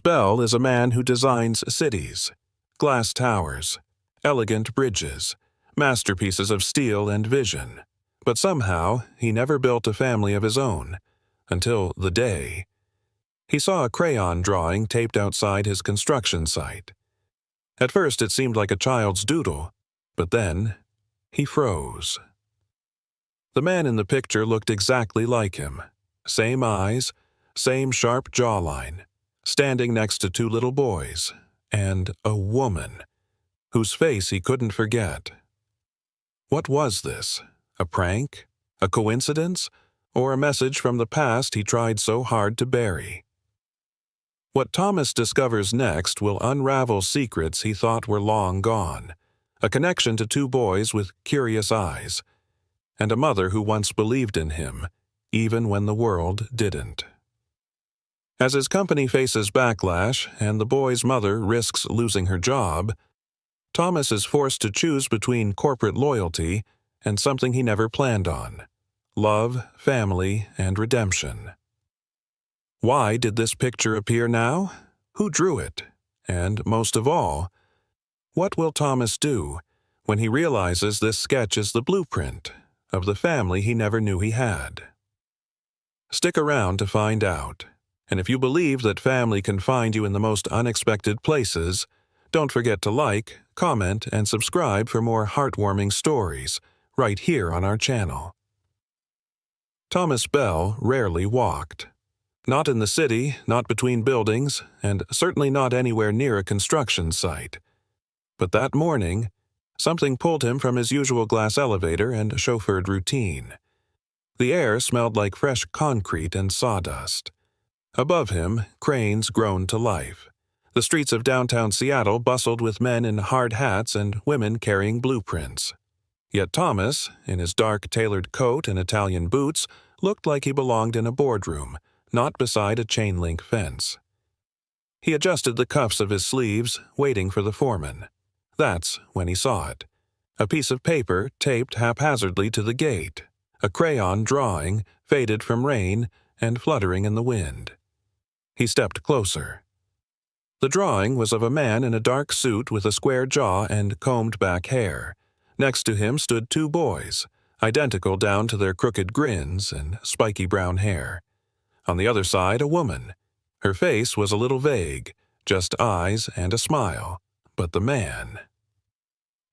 Bell is a man who designs cities, glass towers, elegant bridges, masterpieces of steel and vision. But somehow, he never built a family of his own, until the day he saw a crayon drawing taped outside his construction site. At first it seemed like a child's doodle, but then he froze. The man in the picture looked exactly like him. Same eyes, same sharp jawline, standing next to two little boys, and a woman, whose face he couldn't forget. What was this? A prank? A coincidence? Or a message from the past he tried so hard to bury? What Thomas discovers next will unravel secrets he thought were long gone, a connection to two boys with curious eyes, and a mother who once believed in him, even when the world didn't. As his company faces backlash and the boy's mother risks losing her job, Thomas is forced to choose between corporate loyalty and something he never planned on: love, family, and redemption. Why did this picture appear now? Who drew it? And, most of all, what will Thomas do when he realizes this sketch is the blueprint of the family he never knew he had? Stick around to find out. And if you believe that family can find you in the most unexpected places, don't forget to like, comment, and subscribe for more heartwarming stories right here on our channel. Thomas Bell rarely walked. Not in the city, not between buildings, and certainly not anywhere near a construction site. But that morning, something pulled him from his usual glass elevator and chauffeured routine. The air smelled like fresh concrete and sawdust. Above him, cranes groaned to life. The streets of downtown Seattle bustled with men in hard hats and women carrying blueprints. Yet Thomas, in his dark tailored coat and Italian boots, looked like he belonged in a boardroom, not beside a chain-link fence. He adjusted the cuffs of his sleeves, waiting for the foreman. That's when he saw it. A piece of paper taped haphazardly to the gate, a crayon drawing, faded from rain and fluttering in the wind. He stepped closer. The drawing was of a man in a dark suit with a square jaw and combed-back hair. Next to him stood two boys, identical down to their crooked grins and spiky brown hair. On the other side, a woman. Her face was a little vague, just eyes and a smile. But the man...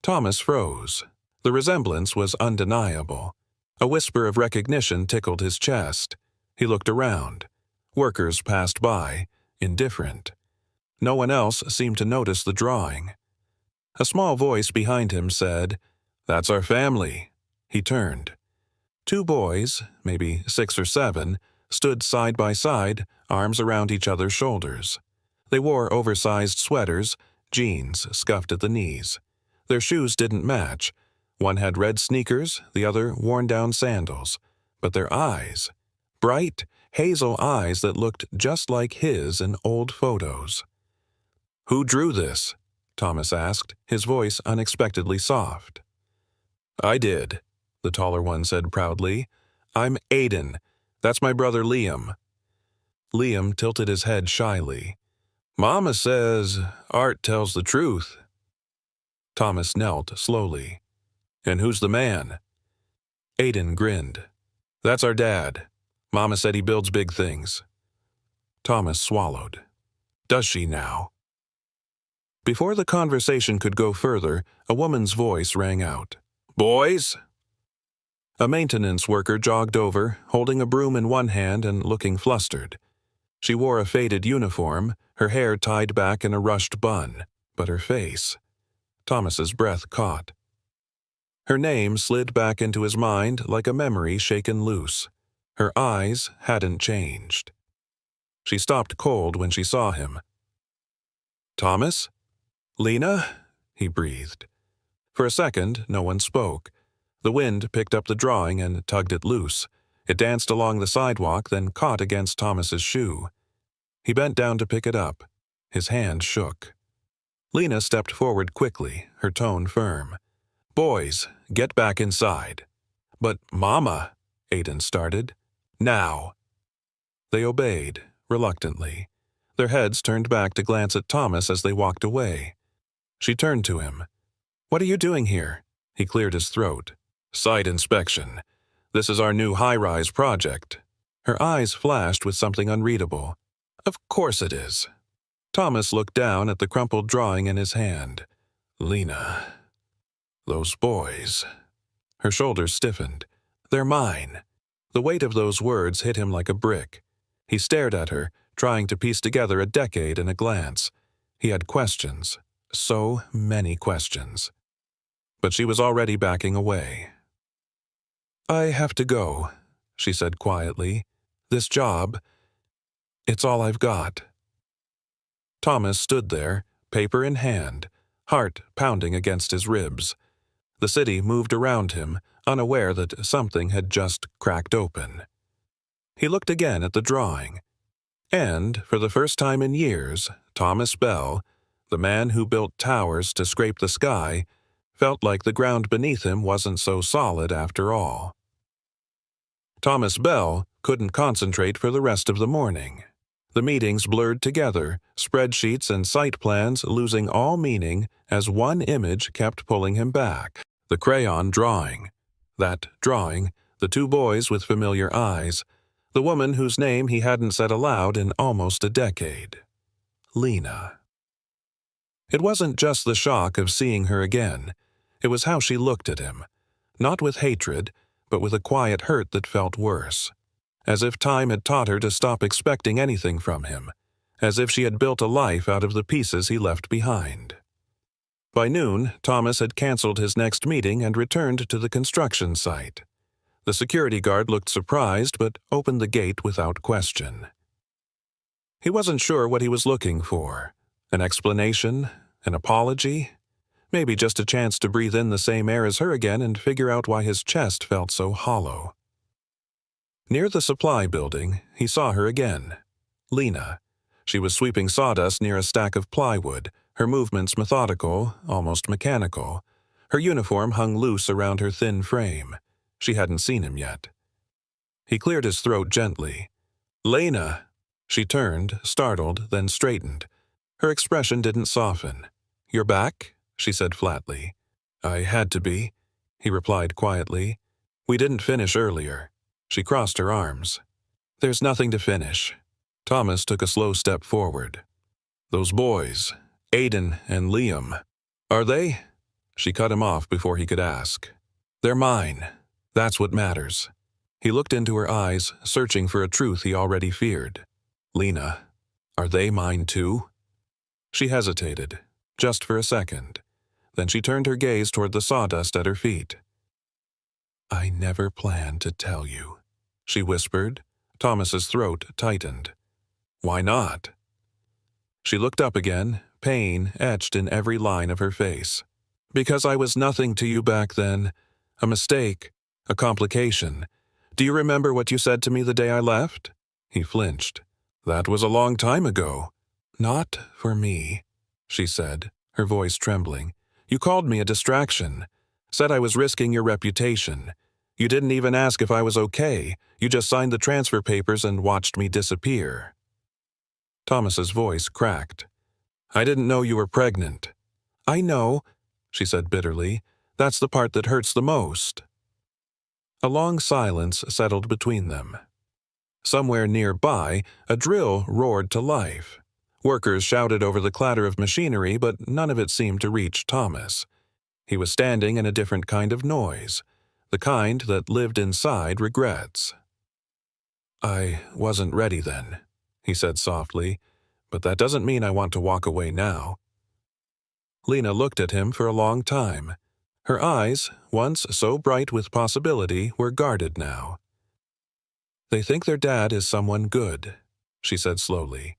Thomas froze. The resemblance was undeniable. A whisper of recognition tickled his chest. He looked around. Workers passed by, indifferent. No one else seemed to notice the drawing. A small voice behind him said, "That's our family." He turned. Two boys, maybe 6 or 7, stood side by side, arms around each other's shoulders. They wore oversized sweaters, jeans scuffed at the knees. Their shoes didn't match. One had red sneakers, the other worn-down sandals. But their eyes, bright, hazel eyes that looked just like his in old photos. "Who drew this?" Thomas asked, his voice unexpectedly soft. "I did," the taller one said proudly. "I'm Aiden. That's my brother Liam." Liam tilted his head shyly. "Mama says art tells the truth." Thomas knelt slowly. "And who's the man?" Aiden grinned. "That's our dad. Mama said he builds big things." Thomas swallowed. "Does she now?" Before the conversation could go further, a woman's voice rang out. "Boys?" A maintenance worker jogged over, holding a broom in one hand and looking flustered. She wore a faded uniform, her hair tied back in a rushed bun, but her face... Thomas's breath caught. Her name slid back into his mind like a memory shaken loose. Her eyes hadn't changed. She stopped cold when she saw him. "Thomas? Lena?" he breathed. For a second, no one spoke. The wind picked up the drawing and tugged it loose. It danced along the sidewalk, then caught against Thomas's shoe. He bent down to pick it up. His hand shook. Lena stepped forward quickly, her tone firm. "Boys, get back inside." "But, Mama," Aiden started. "Now." They obeyed, reluctantly. their heads turned back to glance at Thomas as they walked away. She turned to him. "What are you doing here?" He cleared his throat. "Site inspection. This is our new high-rise project." Her eyes flashed with something unreadable. "Of course it is." Thomas looked down at the crumpled drawing in his hand. "Lena, those boys." Her shoulders stiffened. "They're mine." The weight of those words hit him like a brick. He stared at her, trying to piece together a decade in a glance. He had questions. So many questions. But she was already backing away. "I have to go," she said quietly. "This job, it's all I've got." Thomas stood there, paper in hand, heart pounding against his ribs. The city moved around him, unaware that something had just cracked open. He looked again at the drawing. And, for the first time in years, Thomas Bell, the man who built towers to scrape the sky, felt like the ground beneath him wasn't so solid after all. Thomas Bell couldn't concentrate for the rest of the morning. The meetings blurred together, spreadsheets and site plans losing all meaning as one image kept pulling him back. The crayon drawing. That drawing, the two boys with familiar eyes, the woman whose name he hadn't said aloud in almost a decade. Lena. It wasn't just the shock of seeing her again. It was how she looked at him. Not with hatred, but with a quiet hurt that felt worse. As if time had taught her to stop expecting anything from him. As if she had built a life out of the pieces he left behind. By noon, Thomas had canceled his next meeting and returned to the construction site. The security guard looked surprised but opened the gate without question. He wasn't sure what he was looking for. An explanation? An apology? Maybe just a chance to breathe in the same air as her again and figure out why his chest felt so hollow. Near the supply building, he saw her again. Lena. She was sweeping sawdust near a stack of plywood, her movements methodical, almost mechanical. Her uniform hung loose around her thin frame. She hadn't seen him yet. He cleared his throat gently. "Lena!" She turned, startled, then straightened. Her expression didn't soften. "You're back?" she said flatly. "I had to be," he replied quietly. "We didn't finish earlier." She crossed her arms. "There's nothing to finish." Thomas took a slow step forward. "Those boys, Aiden and Liam, are they?" She cut him off before he could ask. "They're mine. That's what matters." He looked into her eyes, searching for a truth he already feared. "Lena, are they mine too?" She hesitated, just for a second. Then she turned her gaze toward the sawdust at her feet. "I never planned to tell you," she whispered. Thomas's throat tightened. "Why not?" She looked up again, pain etched in every line of her face. "Because I was nothing to you back then. A mistake. A complication. Do you remember what you said to me the day I left?" He flinched. "That was a long time ago." "Not for me," she said, her voice trembling. "You called me a distraction. Said I was risking your reputation. You didn't even ask if I was okay. You just signed the transfer papers and watched me disappear." Thomas's voice cracked. "I didn't know you were pregnant." "I know," she said bitterly. "That's the part that hurts the most." A long silence settled between them. Somewhere nearby, a drill roared to life. Workers shouted over the clatter of machinery, but none of it seemed to reach Thomas. He was standing in a different kind of noise, the kind that lived inside regrets. "I wasn't ready then," he said softly, "but that doesn't mean I want to walk away now." Lena looked at him for a long time. Her eyes, once so bright with possibility, were guarded now. "They think their dad is someone good," she said slowly.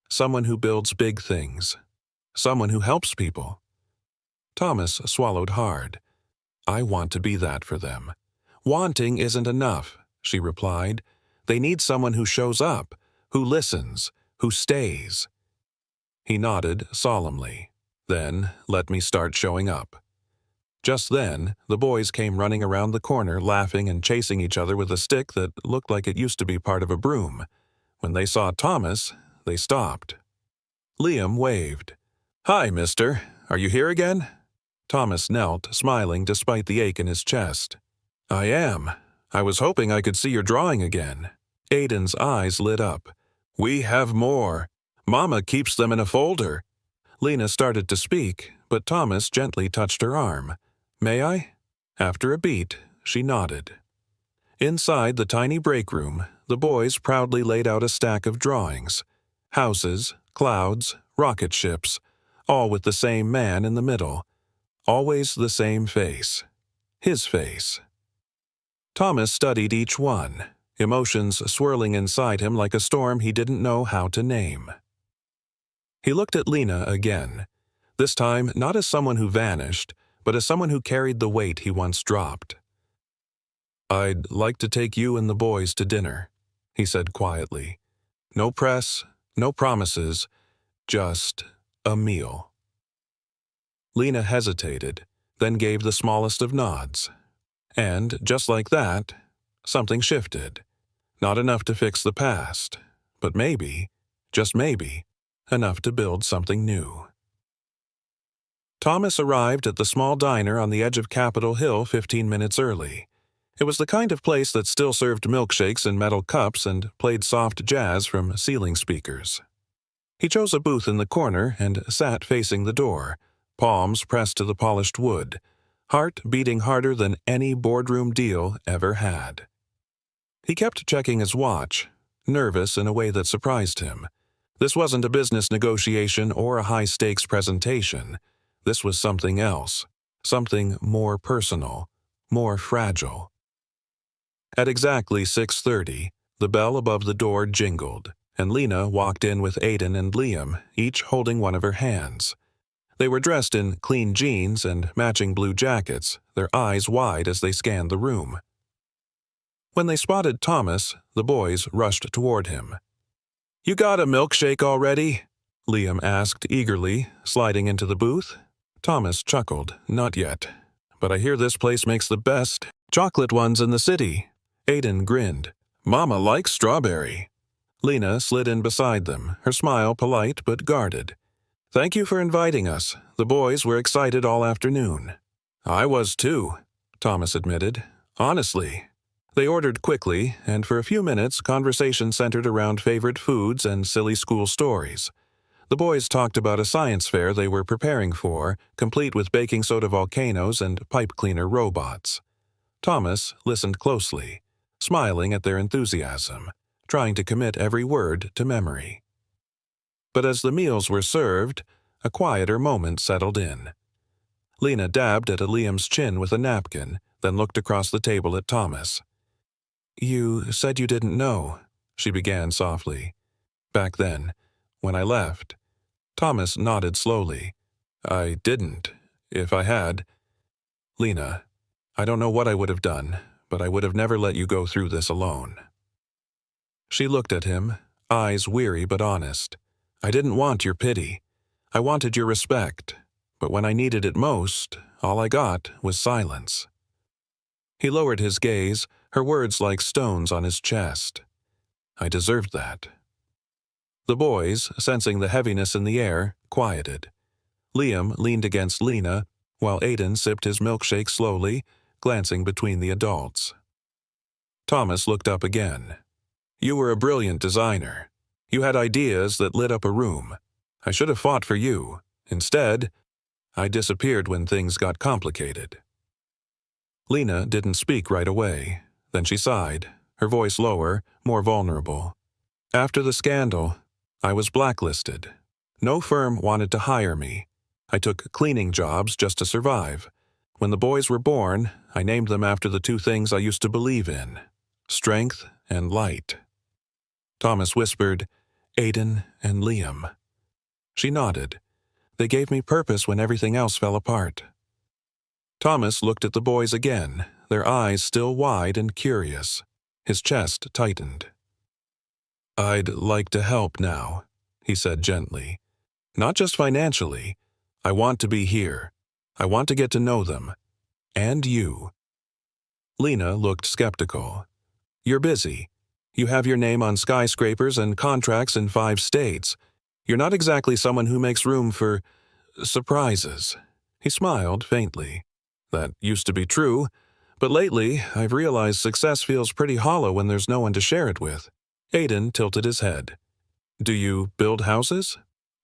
"Someone who builds big things. Someone who helps people." Thomas swallowed hard. "I want to be that for them." "Wanting isn't enough," she replied. "They need someone who shows up, who listens, who stays." He nodded solemnly. "Then let me start showing up." Just then, the boys came running around the corner laughing and chasing each other with a stick that looked like it used to be part of a broom. When they saw Thomas, they stopped. Liam waved. "Hi, mister. Are you here again?" Thomas knelt, smiling despite the ache in his chest. "I am. I was hoping I could see your drawing again." Aiden's eyes lit up. "We have more. Mama keeps them in a folder." Lena started to speak, but Thomas gently touched her arm. "May I?" After a beat, she nodded. Inside the tiny break room, the boys proudly laid out a stack of drawings. Houses, clouds, rocket ships, all with the same man in the middle. Always the same face. His face. Thomas studied each one, emotions swirling inside him like a storm he didn't know how to name. He looked at Lena again, this time not as someone who vanished, but as someone who carried the weight he once dropped. "I'd like to take you and the boys to dinner," he said quietly. "No press, no promises, just a meal." Lena hesitated, then gave the smallest of nods. And, just like that, something shifted. Not enough to fix the past, but maybe, just maybe, enough to build something new. Thomas arrived at the small diner on the edge of Capitol Hill 15 minutes early. It was the kind of place that still served milkshakes in metal cups and played soft jazz from ceiling speakers. He chose a booth in the corner and sat facing the door, palms pressed to the polished wood, heart beating harder than any boardroom deal ever had. He kept checking his watch, nervous in a way that surprised him. This wasn't a business negotiation or a high-stakes presentation. This was something else, something more personal, more fragile. At exactly 6:30, the bell above the door jingled, and Lena walked in with Aiden and Liam, each holding one of her hands. They were dressed in clean jeans and matching blue jackets, their eyes wide as they scanned the room. When they spotted Thomas, the boys rushed toward him. "You got a milkshake already?" Liam asked eagerly, sliding into the booth. Thomas chuckled. "Not yet, but I hear this place makes the best chocolate ones in the city." Aiden grinned. "Mama likes strawberry." Lena slid in beside them, her smile polite but guarded. "Thank you for inviting us. The boys were excited all afternoon." "I was too," Thomas admitted. "Honestly." They ordered quickly, and for a few minutes conversation centered around favorite foods and silly school stories. The boys talked about a science fair they were preparing for, complete with baking soda volcanoes and pipe cleaner robots. Thomas listened closely, smiling at their enthusiasm, trying to commit every word to memory. But as the meals were served, a quieter moment settled in. Lena dabbed at Liam's chin with a napkin, then looked across the table at Thomas. "You said you didn't know," she began softly. "Back then, when I left." Thomas nodded slowly. "I didn't. If I had." "Lena, I don't know what I would have done, but I would have never let you go through this alone." She looked at him, eyes weary but honest. "I didn't want your pity. I wanted your respect. But when I needed it most, all I got was silence." He lowered his gaze, her words like stones on his chest. "I deserved that." The boys, sensing the heaviness in the air, quieted. Liam leaned against Lena, while Aiden sipped his milkshake slowly, glancing between the adults. Thomas looked up again. "You were a brilliant designer. You had ideas that lit up a room. I should have fought for you. Instead, I disappeared when things got complicated." Lena didn't speak right away. Then she sighed, her voice lower, more vulnerable. "After the scandal, I was blacklisted. No firm wanted to hire me. I took cleaning jobs just to survive. When the boys were born, I named them after the two things I used to believe in: strength and light." Thomas whispered, "Aiden and Liam." She nodded. "They gave me purpose when everything else fell apart." Thomas looked at the boys again, their eyes still wide and curious. His chest tightened. "I'd like to help now," he said gently. "Not just financially. I want to be here. I want to get to know them. And you." Lena looked skeptical. "You're busy." You have your name on skyscrapers and contracts in 5 states. You're not exactly someone who makes room for surprises." He smiled faintly. "That used to be true, but lately I've realized success feels pretty hollow when there's no one to share it with." Aiden tilted his head. "Do you build houses?"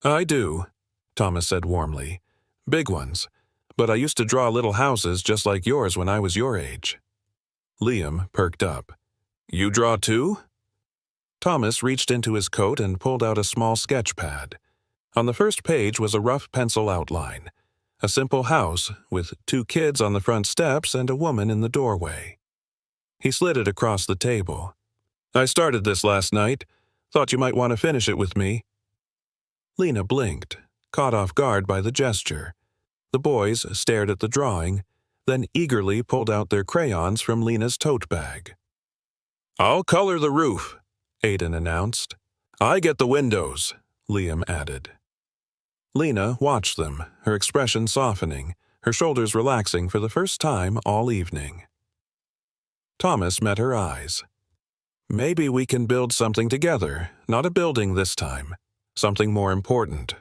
"I do," Thomas said warmly. "Big ones. But I used to draw little houses just like yours when I was your age." Liam perked up. "You draw too?" Thomas reached into his coat and pulled out a small sketch pad. On the first page was a rough pencil outline. A simple house with 2 kids on the front steps and a woman in the doorway. He slid it across the table. "I started this last night. Thought you might want to finish it with me." Lena blinked, caught off guard by the gesture. The boys stared at the drawing, then eagerly pulled out their crayons from Lena's tote bag. "I'll color the roof," Aiden announced. "I get the windows," Liam added. Lena watched them, her expression softening, her shoulders relaxing for the first time all evening. Thomas met her eyes. "Maybe we can build something together, not a building this time. Something more important."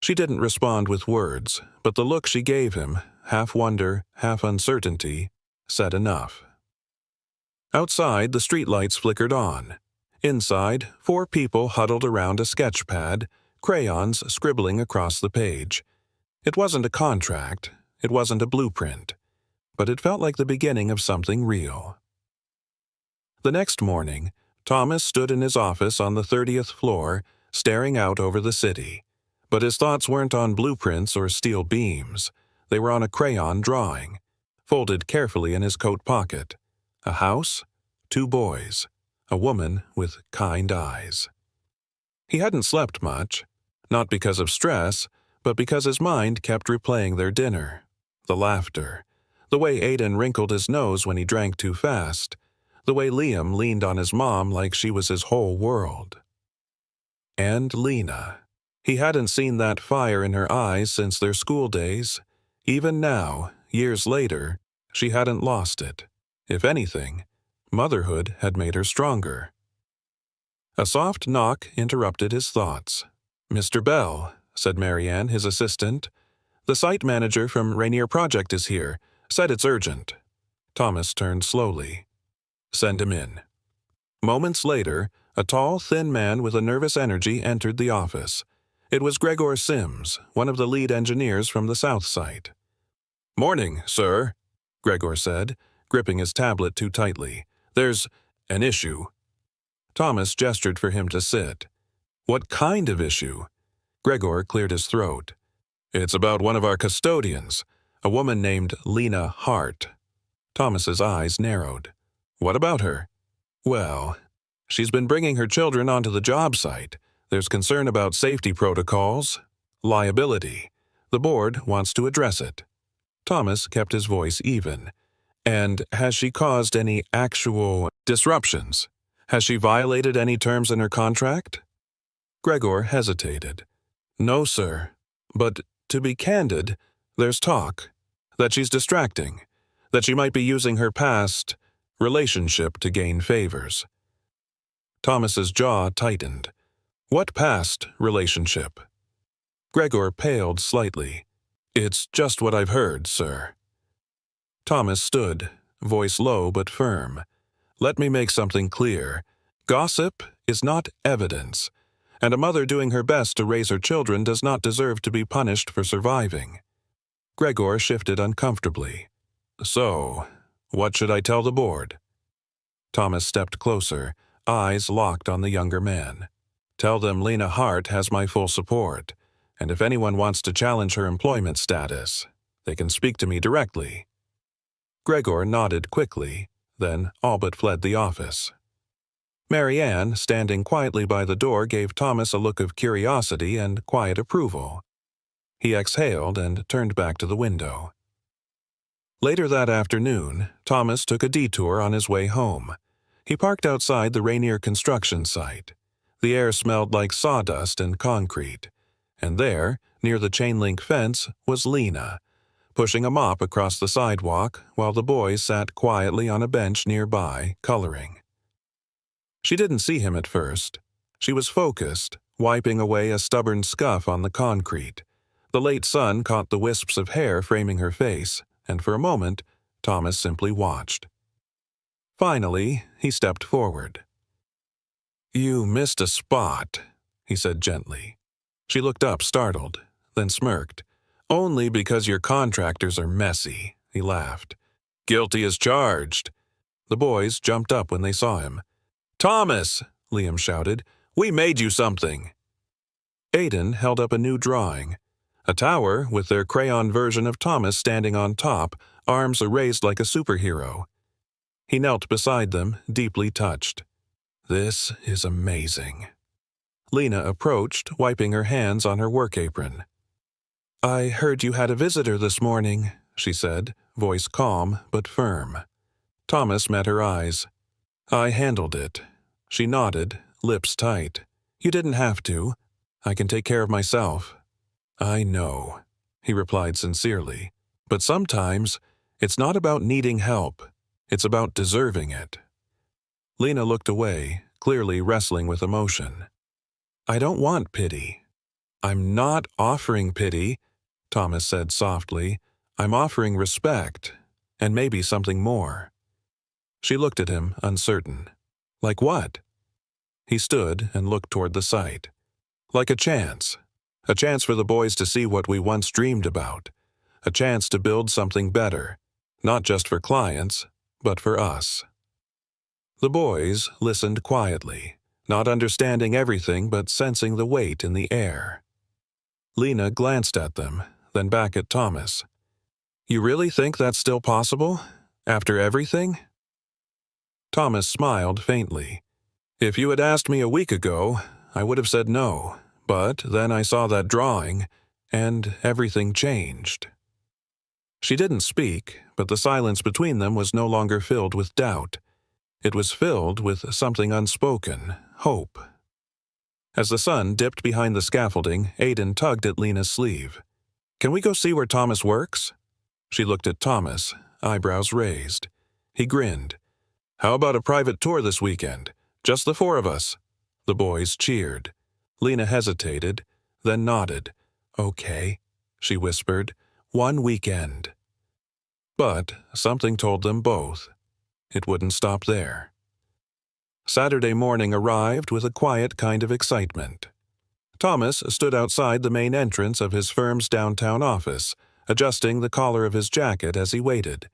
She didn't respond with words, but the look she gave him, half wonder, half uncertainty, said enough. Outside, the streetlights flickered on. Inside, 4 people huddled around a sketch pad, crayons scribbling across the page. It wasn't a contract, it wasn't a blueprint, but it felt like the beginning of something real. The next morning, Thomas stood in his office on the 30th floor, staring out over the city. But his thoughts weren't on blueprints or steel beams. They were on a crayon drawing, folded carefully in his coat pocket. A house, 2 boys, a woman with kind eyes. He hadn't slept much, not because of stress, but because his mind kept replaying their dinner. The laughter, the way Aiden wrinkled his nose when he drank too fast, the way Liam leaned on his mom like she was his whole world. And Lena. He hadn't seen that fire in her eyes since their school days. Even now, years later, she hadn't lost it. If anything, motherhood had made her stronger. A soft knock interrupted his thoughts. "Mr. Bell," said Marianne, his assistant. "The site manager from Rainier Project is here. Said it's urgent." Thomas turned slowly. "Send him in." Moments later, a tall, thin man with a nervous energy entered the office. It was Gregor Sims, one of the lead engineers from the South site. "Morning, sir," Gregor said, gripping his tablet too tightly. "There's an issue." Thomas gestured for him to sit. "What kind of issue?" Gregor cleared his throat. "It's about one of our custodians, a woman named Lena Hart." Thomas's eyes narrowed. "What about her?" "Well, she's been bringing her children onto the job site. There's concern about safety protocols, liability. The board wants to address it." Thomas kept his voice even. "And has she caused any actual disruptions? Has she violated any terms in her contract?" Gregor hesitated. "No, sir. But, to be candid, there's talk that she's distracting, that she might be using her past relationship to gain favors." Thomas's jaw tightened. "What past relationship?" Gregor paled slightly. "It's just what I've heard, sir." Thomas stood, voice low but firm. "Let me make something clear. Gossip is not evidence, and a mother doing her best to raise her children does not deserve to be punished for surviving." Gregor shifted uncomfortably. "So, what should I tell the board?" Thomas stepped closer, eyes locked on the younger man. "Tell them Lena Hart has my full support, and if anyone wants to challenge her employment status, they can speak to me directly." Gregor nodded quickly, then all but fled the office. Marianne, standing quietly by the door, gave Thomas a look of curiosity and quiet approval. He exhaled and turned back to the window. Later that afternoon, Thomas took a detour on his way home. He parked outside the Rainier construction site. The air smelled like sawdust and concrete. And there, near the chain-link fence, was Lena, pushing a mop across the sidewalk while the boys sat quietly on a bench nearby, coloring. She didn't see him at first. She was focused, wiping away a stubborn scuff on the concrete. The late sun caught the wisps of hair framing her face, and for a moment, Thomas simply watched. Finally, he stepped forward. "You missed a spot," he said gently. She looked up, startled, then smirked. "Only because your contractors are messy," he laughed. "Guilty as charged." The boys jumped up when they saw him. "Thomas!" Liam shouted. "We made you something!" Aiden held up a new drawing. A tower with their crayon version of Thomas standing on top, arms raised like a superhero. He knelt beside them, deeply touched. "This is amazing." Lena approached, wiping her hands on her work apron. "I heard you had a visitor this morning," she said, voice calm but firm. Thomas met her eyes. "I handled it." She nodded, lips tight. "You didn't have to. I can take care of myself." "I know," he replied sincerely. "But sometimes, it's not about needing help. It's about deserving it." Lena looked away, clearly wrestling with emotion. "I don't want pity." "I'm not offering pity," Thomas said softly. "I'm offering respect, and maybe something more." She looked at him, uncertain. "Like what?" He stood and looked toward the site. "Like a chance. A chance for the boys to see what we once dreamed about. A chance to build something better, not just for clients, but for us." The boys listened quietly, not understanding everything but sensing the weight in the air. Lena glanced at them, then back at Thomas. "You really think that's still possible? After everything?" Thomas smiled faintly. "If you had asked me a week ago, I would have said no, but then I saw that drawing, and everything changed." She didn't speak, but the silence between them was no longer filled with doubt. It was filled with something unspoken, hope. As the sun dipped behind the scaffolding, Aiden tugged at Lena's sleeve. "Can we go see where Thomas works?" She looked at Thomas, eyebrows raised. He grinned. "How about a private tour this weekend? Just the four of us." The boys cheered. Lena hesitated, then nodded. "Okay," she whispered. "One weekend." But something told them both. It wouldn't stop there. Saturday morning arrived with a quiet kind of excitement. Thomas stood outside the main entrance of his firm's downtown office, adjusting the collar of his jacket as he waited.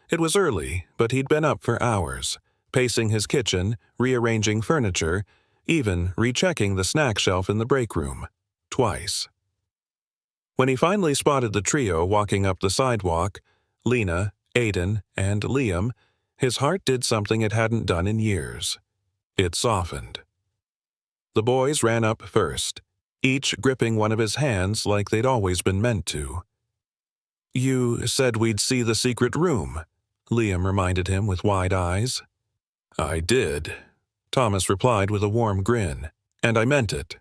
It was early, but he'd been up for hours, pacing his kitchen, rearranging furniture, even rechecking the snack shelf in the break room. Twice. When he finally spotted the trio walking up the sidewalk, Lena, Aiden, and Liam, his heart did something it hadn't done in years. It softened. The boys ran up first, each gripping one of his hands like they'd always been meant to. "You said we'd see the secret room," Liam reminded him with wide eyes. "I did," Thomas replied with a warm grin, "and I meant it."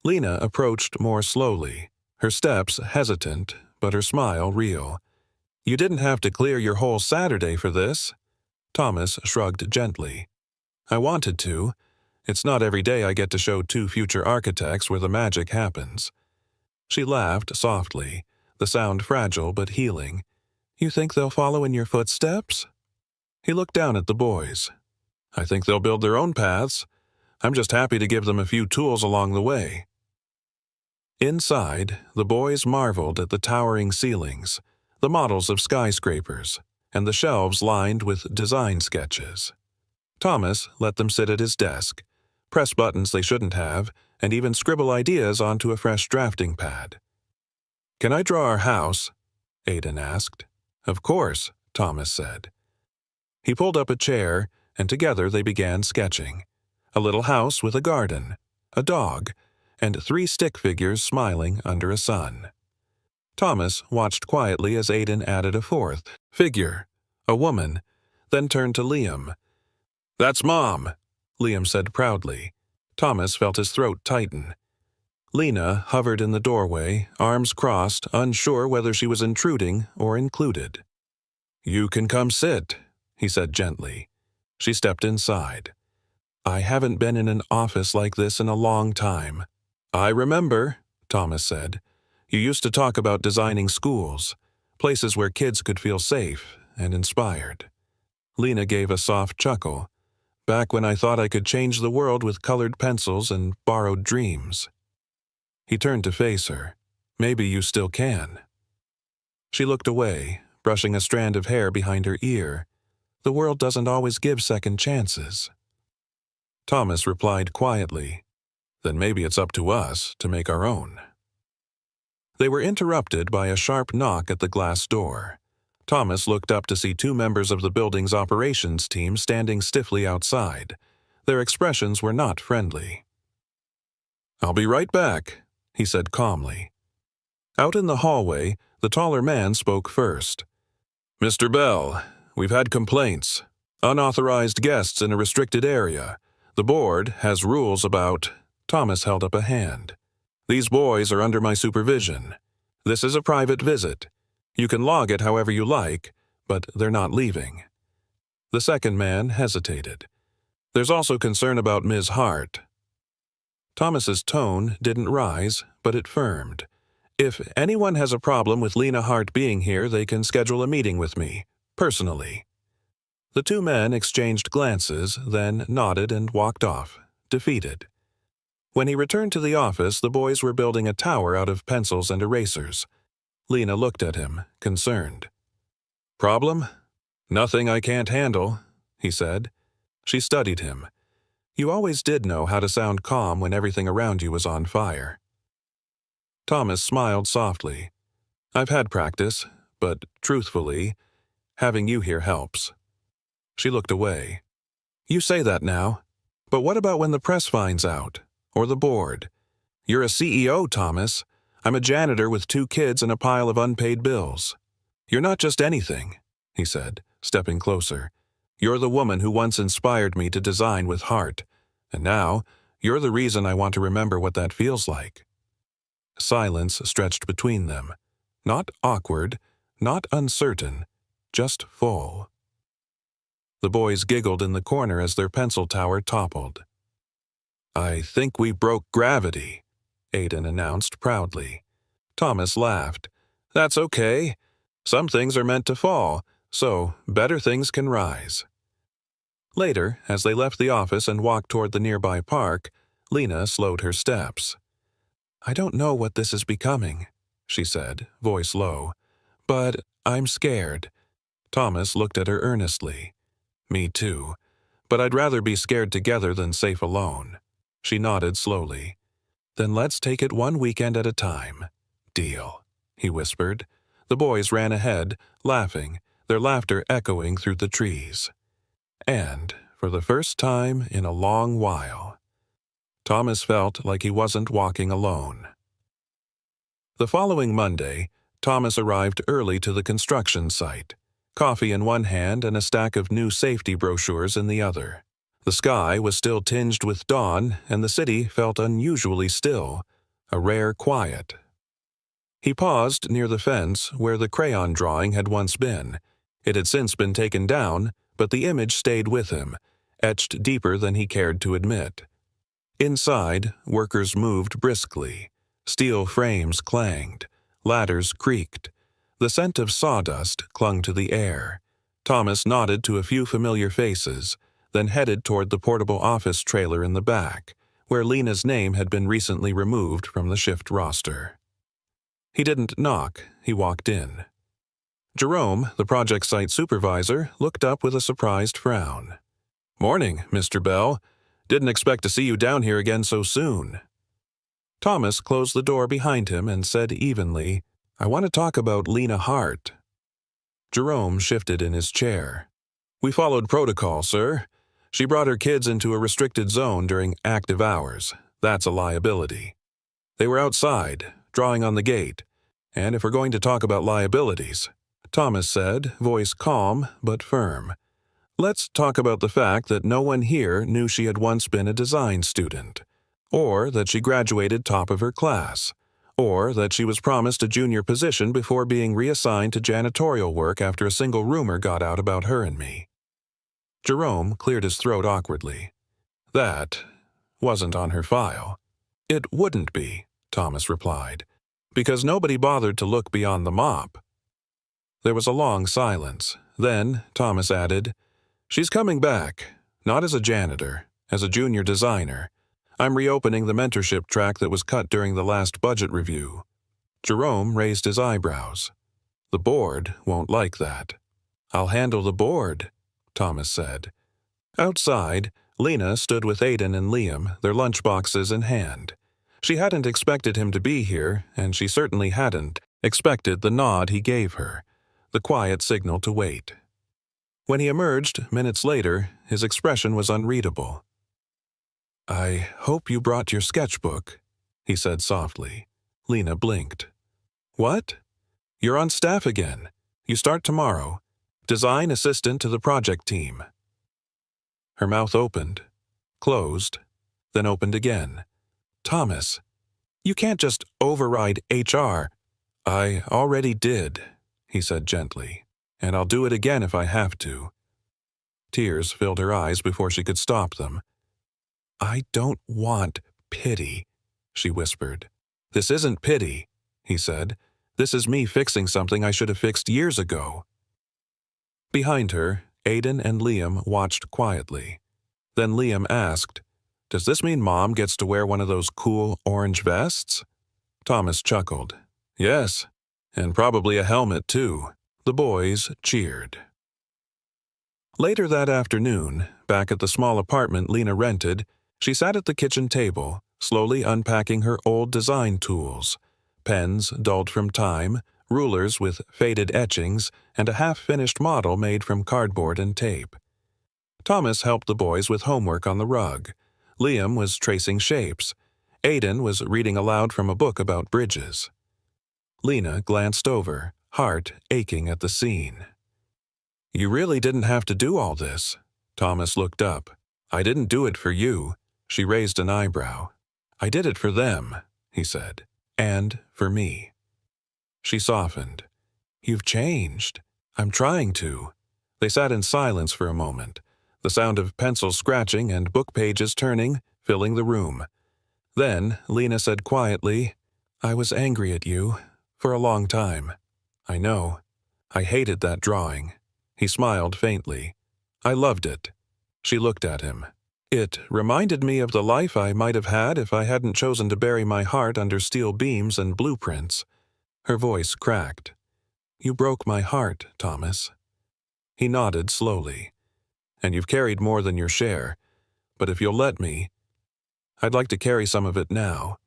Lena approached more slowly, her steps hesitant, but her smile real. "You didn't have to clear your whole Saturday for this." Thomas shrugged gently. "I wanted to. It's not every day I get to show two future architects where the magic happens." She laughed softly, the sound fragile but healing. "You think they'll follow in your footsteps?" He looked down at the boys. "I think they'll build their own paths. I'm just happy to give them a few tools along the way." Inside, the boys marveled at the towering ceilings, the models of skyscrapers, and the shelves lined with design sketches. Thomas let them sit at his desk, press buttons they shouldn't have, and even scribble ideas onto a fresh drafting pad. "Can I draw our house?" Aiden asked. "Of course," Thomas said. He pulled up a chair, and together they began sketching. A little house with a garden, a dog, and 3 stick figures smiling under a sun. Thomas watched quietly as Aiden added a 4th figure, a woman, then turned to Liam. "That's Mom," Liam said proudly. Thomas felt his throat tighten. Lena hovered in the doorway, arms crossed, unsure whether she was intruding or included. "You can come sit," he said gently. She stepped inside. I haven't been in an office like this in a long time. I remember, Thomas said. You used to talk about designing schools, places where kids could feel safe and inspired. Lena gave a soft chuckle. Back when I thought I could change the world with colored pencils and borrowed dreams. He turned to face her. Maybe you still can. She looked away, brushing a strand of hair behind her ear. The world doesn't always give second chances. Thomas replied quietly, Then maybe it's up to us to make our own. They were interrupted by a sharp knock at the glass door. Thomas looked up to see two members of the building's operations team standing stiffly outside. Their expressions were not friendly. I'll be right back, he said calmly. Out in the hallway, the taller man spoke first. Mr. Bell, we've had complaints. Unauthorized guests in a restricted area. The board has rules about... Thomas held up a hand. These boys are under my supervision. This is a private visit. You can log it however you like, but they're not leaving. The second man hesitated. There's also concern about Ms. Hart. Thomas's tone didn't rise, but it firmed. If anyone has a problem with Lena Hart being here, they can schedule a meeting with me, personally. The two men exchanged glances, then nodded and walked off, defeated. When he returned to the office, the boys were building a tower out of pencils and erasers. Lena looked at him, concerned. Problem? Nothing I can't handle, he said. She studied him. You always did know how to sound calm when everything around you was on fire. Thomas smiled softly. I've had practice, but truthfully, having you here helps. She looked away. You say that now, but what about when the press finds out? Or the board? You're a CEO, Thomas. I'm a janitor with 2 kids and a pile of unpaid bills. You're not just anything, he said, stepping closer. You're the woman who once inspired me to design with heart, and now you're the reason I want to remember what that feels like. Silence stretched between them. Not awkward, not uncertain, just full. The boys giggled in the corner as their pencil tower toppled. I think we broke gravity, Aiden announced proudly. Thomas laughed. That's okay. Some things are meant to fall, so better things can rise. Later, as they left the office and walked toward the nearby park, Lena slowed her steps. I don't know what this is becoming, she said, voice low, but I'm scared. Thomas looked at her earnestly. Me too, but I'd rather be scared together than safe alone. She nodded slowly. Then let's take it one weekend at a time. Deal, he whispered. The boys ran ahead, laughing, their laughter echoing through the trees. And, for the first time in a long while, Thomas felt like he wasn't walking alone. The following Monday, Thomas arrived early to the construction site, coffee in one hand and a stack of new safety brochures in the other. The sky was still tinged with dawn, and the city felt unusually still, a rare quiet. He paused near the fence where the crayon drawing had once been. It had since been taken down, but the image stayed with him, etched deeper than he cared to admit. Inside, workers moved briskly. Steel frames clanged. Ladders creaked. The scent of sawdust clung to the air. Thomas nodded to a few familiar faces, then headed toward the portable office trailer in the back, where Lena's name had been recently removed from the shift roster. He didn't knock, he walked in. Jerome, the project site supervisor, looked up with a surprised frown. Morning, Mr. Bell. Didn't expect to see you down here again so soon. Thomas closed the door behind him and said evenly, I want to talk about Lena Hart. Jerome shifted in his chair. We followed protocol, sir. She brought her kids into a restricted zone during active hours. That's a liability. They were outside, drawing on the gate. And if we're going to talk about liabilities, Thomas said, voice calm but firm, let's talk about the fact that no one here knew she had once been a design student, or that she graduated top of her class, or that she was promised a junior position before being reassigned to janitorial work after a single rumor got out about her and me. Jerome cleared his throat awkwardly. That wasn't on her file. It wouldn't be, Thomas replied, because nobody bothered to look beyond the mop. There was a long silence. Then Thomas added, "She's coming back, not as a janitor, as a junior designer. I'm reopening the mentorship track that was cut during the last budget review." Jerome raised his eyebrows. "The board won't like that." "I'll handle the board," Thomas said. Outside, Lena stood with Aiden and Liam, their lunchboxes in hand. She hadn't expected him to be here, and she certainly hadn't expected the nod he gave her, the quiet signal to wait. When he emerged minutes later, his expression was unreadable. "I hope you brought your sketchbook," he said softly. Lena blinked. "What? You're on staff again. You start tomorrow. Design assistant to the project team." Her mouth opened, closed, then opened again. "Thomas, you can't just override HR." "I already did," he said gently, "and I'll do it again if I have to." Tears filled her eyes before she could stop them. "I don't want pity," she whispered. "This isn't pity," he said. "This is me fixing something I should have fixed years ago." Behind her, Aiden and Liam watched quietly. Then Liam asked, "Does this mean Mom gets to wear one of those cool orange vests?" Thomas chuckled. "Yes, and probably a helmet too." The boys cheered. Later that afternoon, back at the small apartment Lena rented, she sat at the kitchen table, slowly unpacking her old design tools. Pens dulled from time, rulers with faded etchings, and a half-finished model made from cardboard and tape. Thomas helped the boys with homework on the rug. Liam was tracing shapes. Aiden was reading aloud from a book about bridges. Lena glanced over, heart aching at the scene. "You really didn't have to do all this." Thomas looked up. "I didn't do it for you." She raised an eyebrow. "I did it for them," he said, "and for me." She softened. "You've changed." "I'm trying to." They sat in silence for a moment, the sound of pencil scratching and book pages turning, filling the room. Then Lena said quietly, "I was angry at you, for a long time. I know. I hated that drawing." He smiled faintly. "I loved it." She looked at him. "It reminded me of the life I might have had if I hadn't chosen to bury my heart under steel beams and blueprints." Her voice cracked. "You broke my heart, Thomas." He nodded slowly. "And you've carried more than your share. But if you'll let me, I'd like to carry some of it now."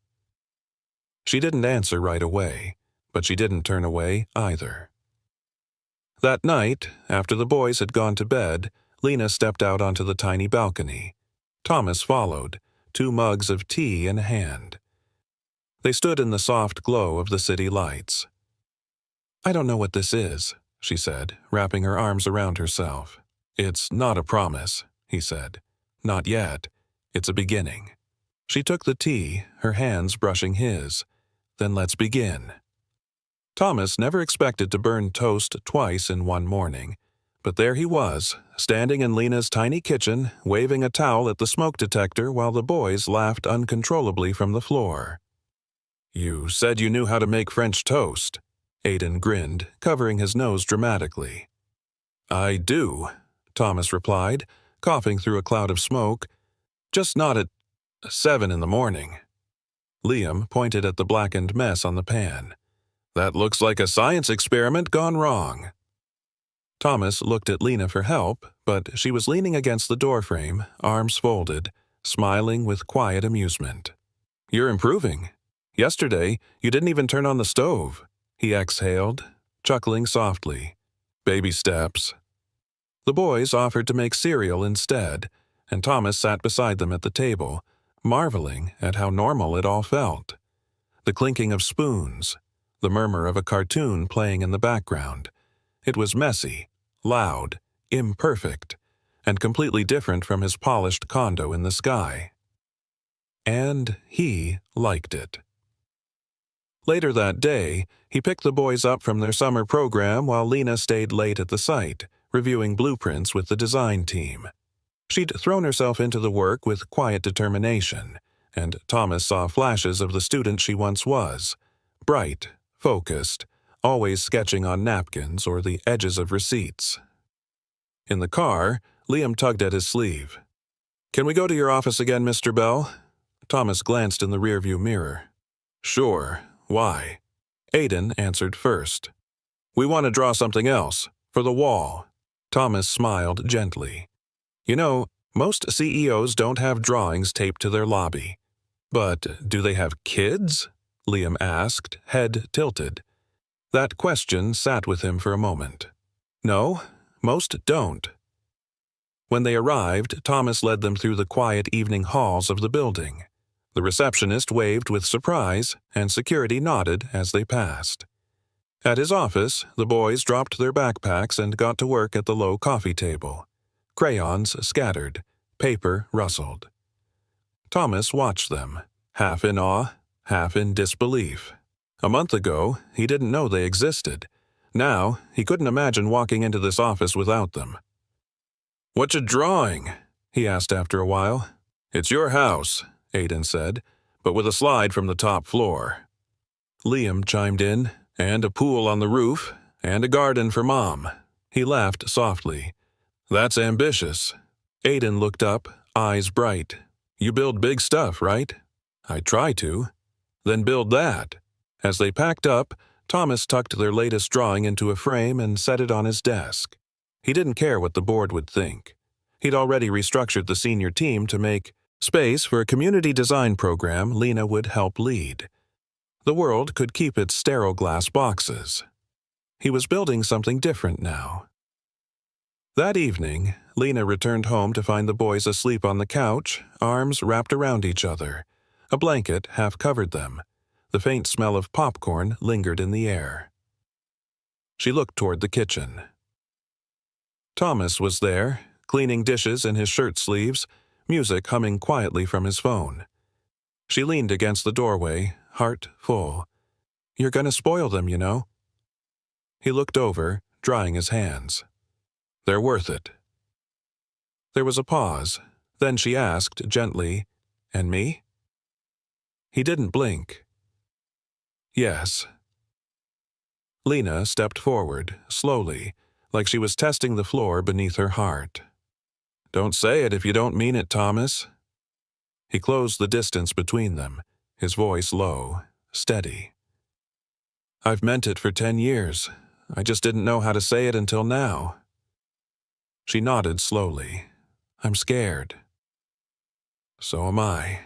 She didn't answer right away, but she didn't turn away either. That night, after the boys had gone to bed, Lena stepped out onto the tiny balcony. Thomas followed, 2 mugs of tea in hand. They stood in the soft glow of the city lights. "I don't know what this is," she said, wrapping her arms around herself. "It's not a promise," he said. "Not yet. It's a beginning." She took the tea, her hands brushing his. "Then let's begin." Thomas never expected to burn toast twice in one morning, but there he was, standing in Lena's tiny kitchen, waving a towel at the smoke detector while the boys laughed uncontrollably from the floor. "You said you knew how to make French toast," Aiden grinned, covering his nose dramatically. "I do," Thomas replied, coughing through a cloud of smoke. "Just not at 7 in the morning." Liam pointed at the blackened mess on the pan. "That looks like a science experiment gone wrong." Thomas looked at Lena for help, but she was leaning against the doorframe, arms folded, smiling with quiet amusement. "You're improving. Yesterday, you didn't even turn on the stove," he exhaled, chuckling softly. "Baby steps." The boys offered to make cereal instead, and Thomas sat beside them at the table, marveling at how normal it all felt. The clinking of spoons, the murmur of a cartoon playing in the background. It was messy, loud, imperfect, and completely different from his polished condo in the sky. And he liked it. Later that day, he picked the boys up from their summer program while Lena stayed late at the site, reviewing blueprints with the design team. She'd thrown herself into the work with quiet determination, and Thomas saw flashes of the student she once was, bright, focused, always sketching on napkins or the edges of receipts. In the car, Liam tugged at his sleeve. "Can we go to your office again, Mr. Bell?" Thomas glanced in the rearview mirror. "Sure. Why?" Aiden answered first. "We want to draw something else, for the wall." Thomas smiled gently. "You know, most CEOs don't have drawings taped to their lobby." "But do they have kids?" Liam asked, head tilted. That question sat with him for a moment. "No, most don't." When they arrived, Thomas led them through the quiet evening halls of the building. The receptionist waved with surprise, and security nodded as they passed. At his office, the boys dropped their backpacks and got to work at the low coffee table. Crayons scattered, paper rustled. Thomas watched them, half in awe, half in disbelief. A month ago, he didn't know they existed. Now, he couldn't imagine walking into this office without them. "What you drawing?" he asked after a while. "It's your house," Aiden said, "but with a slide from the top floor." Liam chimed in, "And a pool on the roof, and a garden for Mom." He laughed softly. "That's ambitious." Aiden looked up, eyes bright. "You build big stuff, right?" "I try to." "Then build that." As they packed up, Thomas tucked their latest drawing into a frame and set it on his desk. He didn't care what the board would think. He'd already restructured the senior team to make space for a community design program Lena would help lead. The world could keep its sterile glass boxes. He was building something different now. That evening, Lena returned home to find the boys asleep on the couch, arms wrapped around each other. A blanket half covered them. The faint smell of popcorn lingered in the air. She looked toward the kitchen. Thomas was there, cleaning dishes in his shirt sleeves, music humming quietly from his phone. She leaned against the doorway, heart full. "You're gonna spoil them, you know." He looked over, drying his hands. "They're worth it." There was a pause. Then she asked, gently, "And me?" He didn't blink. "Yes." Lena stepped forward, slowly, like she was testing the floor beneath her heart. "Don't say it if you don't mean it, Thomas." He closed the distance between them, his voice low, steady. "I've meant it for 10 years. I just didn't know how to say it until now." She nodded slowly. "I'm scared." "So am I."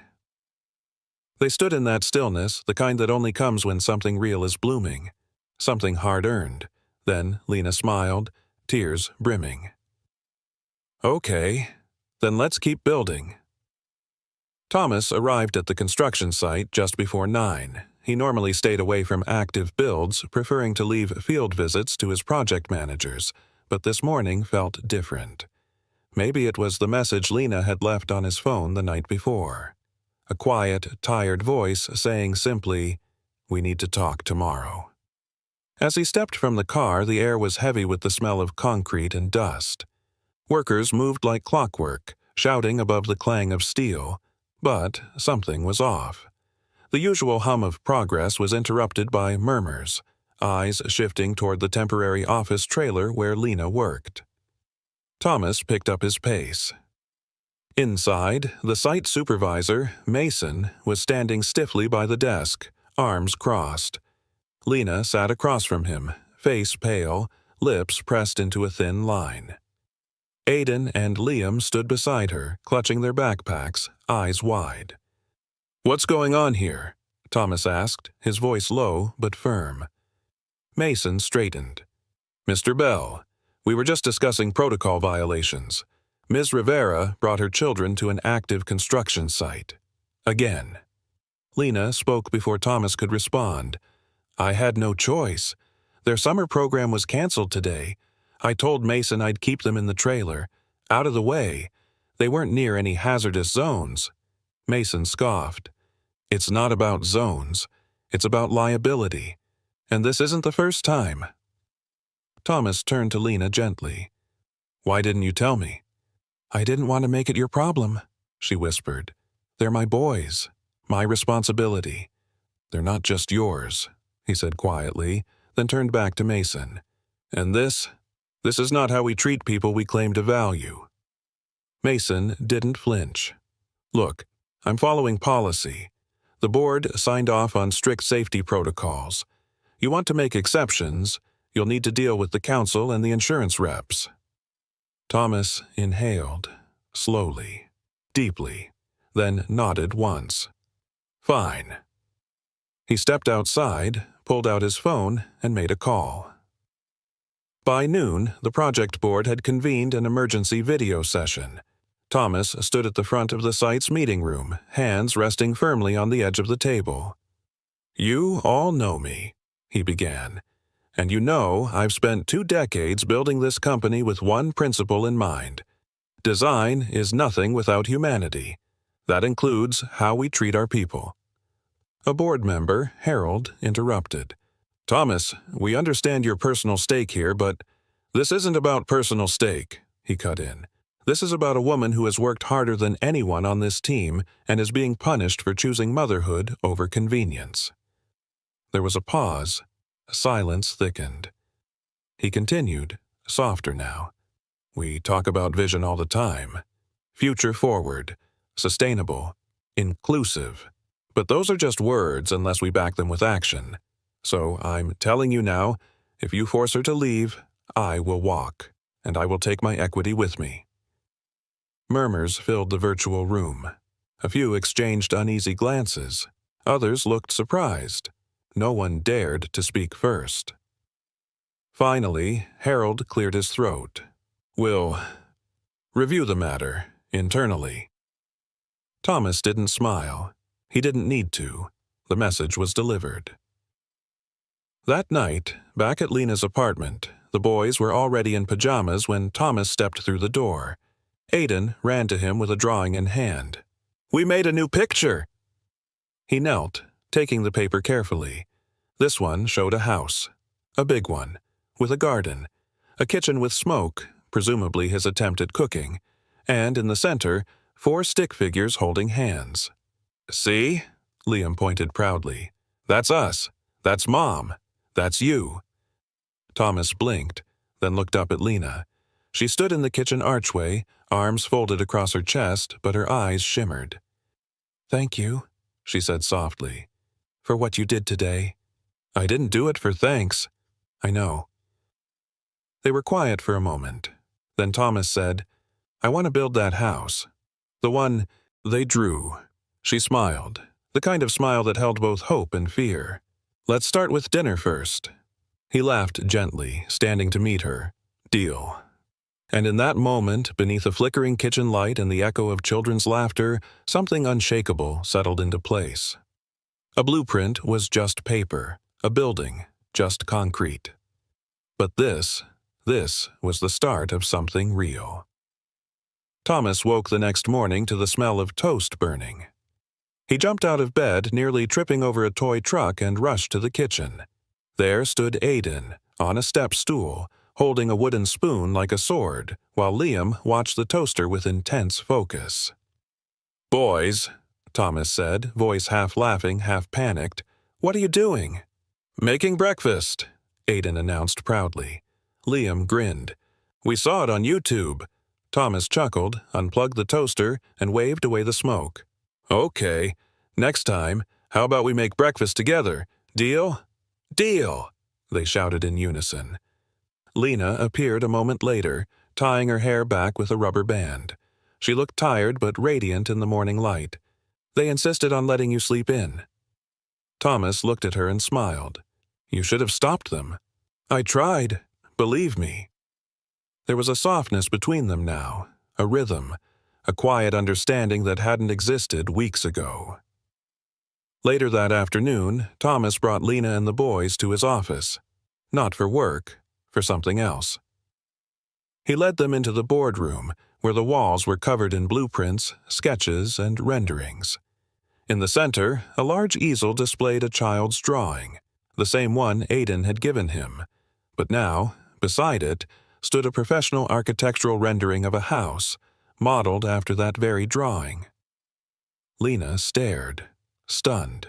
They stood in that stillness, the kind that only comes when something real is blooming, something hard-earned. Then Lena smiled, tears brimming. "Okay, then let's keep building." Thomas arrived at the construction site just before 9. He normally stayed away from active builds, preferring to leave field visits to his project managers, but this morning felt different. Maybe it was the message Lena had left on his phone the night before. A quiet, tired voice saying simply, "We need to talk tomorrow." As he stepped from the car, the air was heavy with the smell of concrete and dust. Workers moved like clockwork, shouting above the clang of steel, but something was off. The usual hum of progress was interrupted by murmurs, eyes shifting toward the temporary office trailer where Lena worked. Thomas picked up his pace. Inside, the site supervisor, Mason, was standing stiffly by the desk, arms crossed. Lena sat across from him, face pale, lips pressed into a thin line. Aiden and Liam stood beside her, clutching their backpacks, eyes wide. "What's going on here?" Thomas asked, his voice low but firm. Mason straightened. "Mr. Bell, we were just discussing protocol violations. Ms. Rivera brought her children to an active construction site. Again." Lena spoke before Thomas could respond. "I had no choice. Their summer program was canceled today. I told Mason I'd keep them in the trailer, out of the way. They weren't near any hazardous zones." Mason scoffed. "It's not about zones. It's about liability. And this isn't the first time." Thomas turned to Lena gently. "Why didn't you tell me?" I didn't want to make it your problem, she whispered. They're my boys, my responsibility. They're not just yours, he said quietly, then turned back to Mason. And this is not how we treat people we claim to value. Mason didn't flinch. Look, I'm following policy. The board signed off on strict safety protocols. You want to make exceptions, you'll need to deal with the council and the insurance reps. Thomas inhaled, slowly, deeply, then nodded once. Fine. He stepped outside, pulled out his phone, and made a call. By noon, the project board had convened an emergency video session. Thomas stood at the front of the site's meeting room, hands resting firmly on the edge of the table. You all know me, he began, and you know I've spent 2 decades building this company with one principle in mind. Design is nothing without humanity. That includes how we treat our people. A board member, Harold, interrupted. Thomas, we understand your personal stake here, but this isn't about personal stake, he cut in. This is about a woman who has worked harder than anyone on this team and is being punished for choosing motherhood over convenience. There was a pause. Silence thickened. He continued, softer now. We talk about vision all the time. Future forward, sustainable, inclusive. But those are just words unless we back them with action. So I'm telling you now, if you force her to leave, I will walk, and I will take my equity with me. Murmurs filled the virtual room. A few exchanged uneasy glances. Others looked surprised. No one dared to speak first. Finally, Harold cleared his throat. We'll review the matter internally. Thomas didn't smile. He didn't need to. The message was delivered. That night, back at Lena's apartment, the boys were already in pajamas when Thomas stepped through the door. Aiden ran to him with a drawing in hand. We made a new picture! He knelt, taking the paper carefully. This one showed a house. A big one, with a garden, a kitchen with smoke, presumably his attempt at cooking, and in the center, 4 stick figures holding hands. See? Liam pointed proudly. That's us. That's Mom. That's you. Thomas blinked, then looked up at Lena. She stood in the kitchen archway, arms folded across her chest, but her eyes shimmered. Thank you, she said softly, for what you did today. I didn't do it for thanks. I know. They were quiet for a moment. Then Thomas said, I want to build that house. The one they drew. She smiled, the kind of smile that held both hope and fear. Let's start with dinner first. He laughed gently, standing to meet her. Deal. And in that moment, beneath a flickering kitchen light and the echo of children's laughter, something unshakable settled into place. A blueprint was just paper, a building, just concrete. But this was the start of something real. Thomas woke the next morning to the smell of toast burning. He jumped out of bed, nearly tripping over a toy truck, and rushed to the kitchen. There stood Aiden, on a step stool, holding a wooden spoon like a sword, while Liam watched the toaster with intense focus. Boys, Thomas said, voice half laughing, half panicked, what are you doing? Making breakfast, Aiden announced proudly. Liam grinned. We saw it on YouTube. Thomas chuckled, unplugged the toaster, and waved away the smoke. Okay, next time, how about we make breakfast together? Deal? Deal! They shouted in unison. Lena appeared a moment later, tying her hair back with a rubber band. She looked tired but radiant in the morning light. They insisted on letting you sleep in. Thomas looked at her and smiled. You should have stopped them. I tried. Believe me. There was a softness between them now, a rhythm, a quiet understanding that hadn't existed weeks ago. Later that afternoon, Thomas brought Lena and the boys to his office. Not for work, for something else. He led them into the boardroom, where the walls were covered in blueprints, sketches, and renderings. In the center, a large easel displayed a child's drawing, the same one Aiden had given him. But now, beside it, stood a professional architectural rendering of a house, modeled after that very drawing. Lena stared, stunned.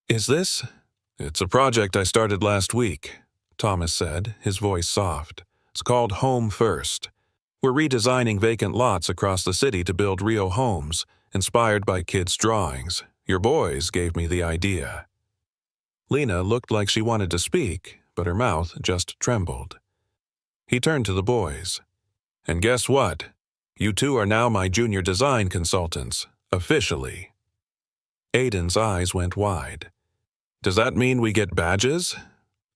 "Is this—" "It's a project I started last week," Thomas said, his voice soft. "It's called Home First. We're redesigning vacant lots across the city to build real homes, inspired by kids' drawings. Your boys gave me the idea." Lena looked like she wanted to speak, but her mouth just trembled. He turned to the boys. "And guess what? You two are now my junior design consultants, officially." Aiden's eyes went wide. "Does that mean we get badges?"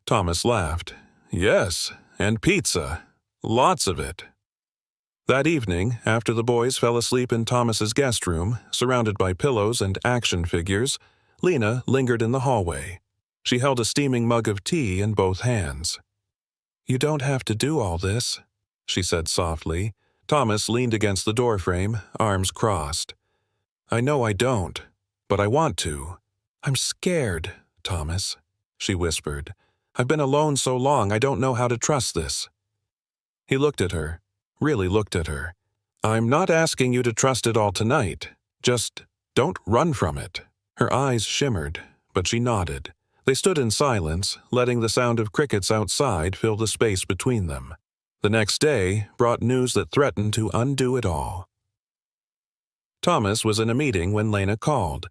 Thomas laughed. "Yes, and pizza. Lots of it." That evening, after the boys fell asleep in Thomas's guest room, surrounded by pillows and action figures, Lena lingered in the hallway. She held a steaming mug of tea in both hands. "You don't have to do all this," she said softly. Thomas leaned against the doorframe, arms crossed. "I know I don't, but I want to." "I'm scared, Thomas," she whispered. "I've been alone so long I don't know how to trust this." He looked at her, really looked at her. "I'm not asking you to trust it all tonight. Just don't run from it." Her eyes shimmered, but she nodded. They stood in silence, letting the sound of crickets outside fill the space between them. The next day brought news that threatened to undo it all. Thomas was in a meeting when Lena called.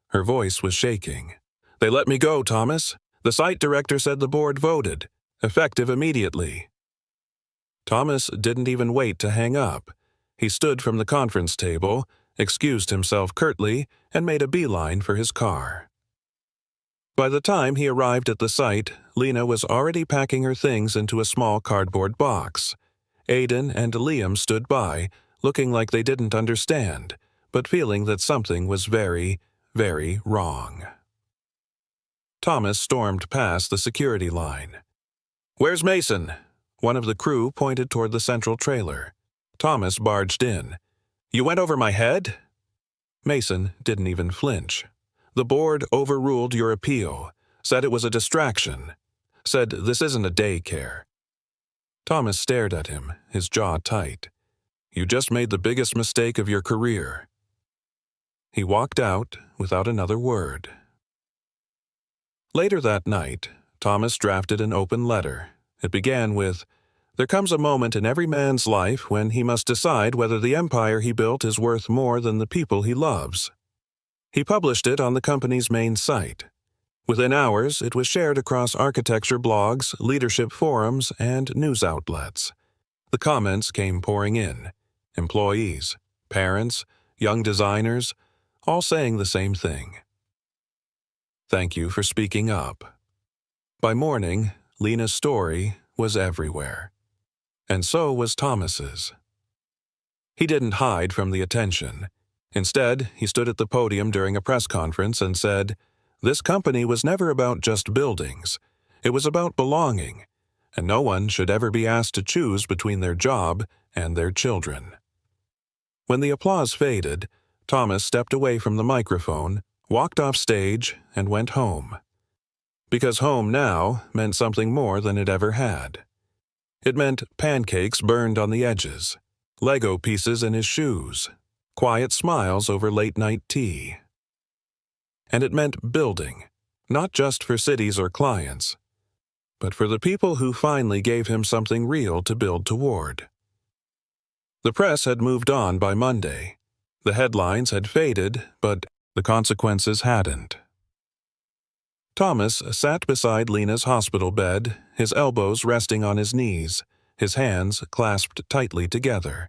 Her voice was shaking. "They let me go, Thomas. The site director said the board voted. Effective immediately." Thomas didn't even wait to hang up. He stood from the conference table, excused himself curtly, and made a beeline for his car. By the time he arrived at the site, Lena was already packing her things into a small cardboard box. Aiden and Liam stood by, looking like they didn't understand, but feeling that something was very, very wrong. Thomas stormed past the security line. "Where's Mason?" One of the crew pointed toward the central trailer. Thomas barged in. "You went over my head?" Mason didn't even flinch. "The board overruled your appeal, said it was a distraction, said this isn't a daycare." Thomas stared at him, his jaw tight. "You just made the biggest mistake of your career." He walked out without another word. Later that night, Thomas drafted an open letter. It began with, "There comes a moment in every man's life when he must decide whether the empire he built is worth more than the people he loves." He published it on the company's main site. Within hours, it was shared across architecture blogs, leadership forums, and news outlets. The comments came pouring in. Employees, parents, young designers, all saying the same thing. "Thank you for speaking up." By morning, Lena's story was everywhere. And so was Thomas's. He didn't hide from the attention. Instead, he stood at the podium during a press conference and said, "This company was never about just buildings. It was about belonging, and no one should ever be asked to choose between their job and their children." When the applause faded, Thomas stepped away from the microphone, walked off stage, and went home. Because home now meant something more than it ever had. It meant pancakes burned on the edges, Lego pieces in his shoes, quiet smiles over late-night tea. And it meant building, not just for cities or clients, but for the people who finally gave him something real to build toward. The press had moved on by Monday. The headlines had faded, but the consequences hadn't. Thomas sat beside Lena's hospital bed, his elbows resting on his knees, his hands clasped tightly together.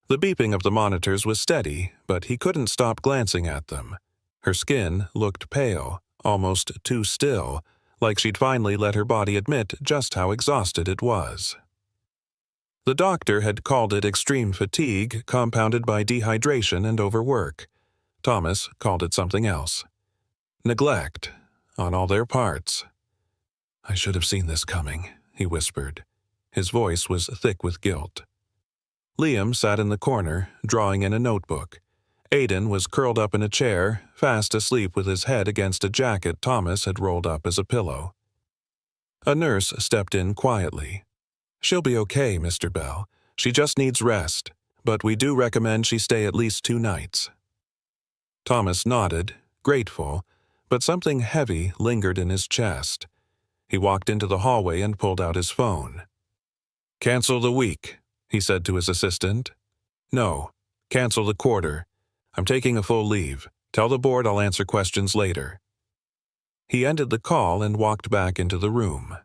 The beeping of the monitors was steady, but he couldn't stop glancing at them. Her skin looked pale, almost too still, like she'd finally let her body admit just how exhausted it was. The doctor had called it extreme fatigue compounded by dehydration and overwork. Thomas called it something else. Neglect, on all their parts. "I should have seen this coming," he whispered. His voice was thick with guilt. Liam sat in the corner, drawing in a notebook. Aiden was curled up in a chair, fast asleep with his head against a jacket Thomas had rolled up as a pillow. A nurse stepped in quietly. "She'll be okay, Mr. Bell. She just needs rest. but we do recommend she stay at least 2 nights." Thomas nodded, grateful, but something heavy lingered in his chest. He walked into the hallway and pulled out his phone. "Cancel the week," he said to his assistant. "No, cancel the quarter. I'm taking a full leave. Tell the board I'll answer questions later." He ended the call and walked back into the room.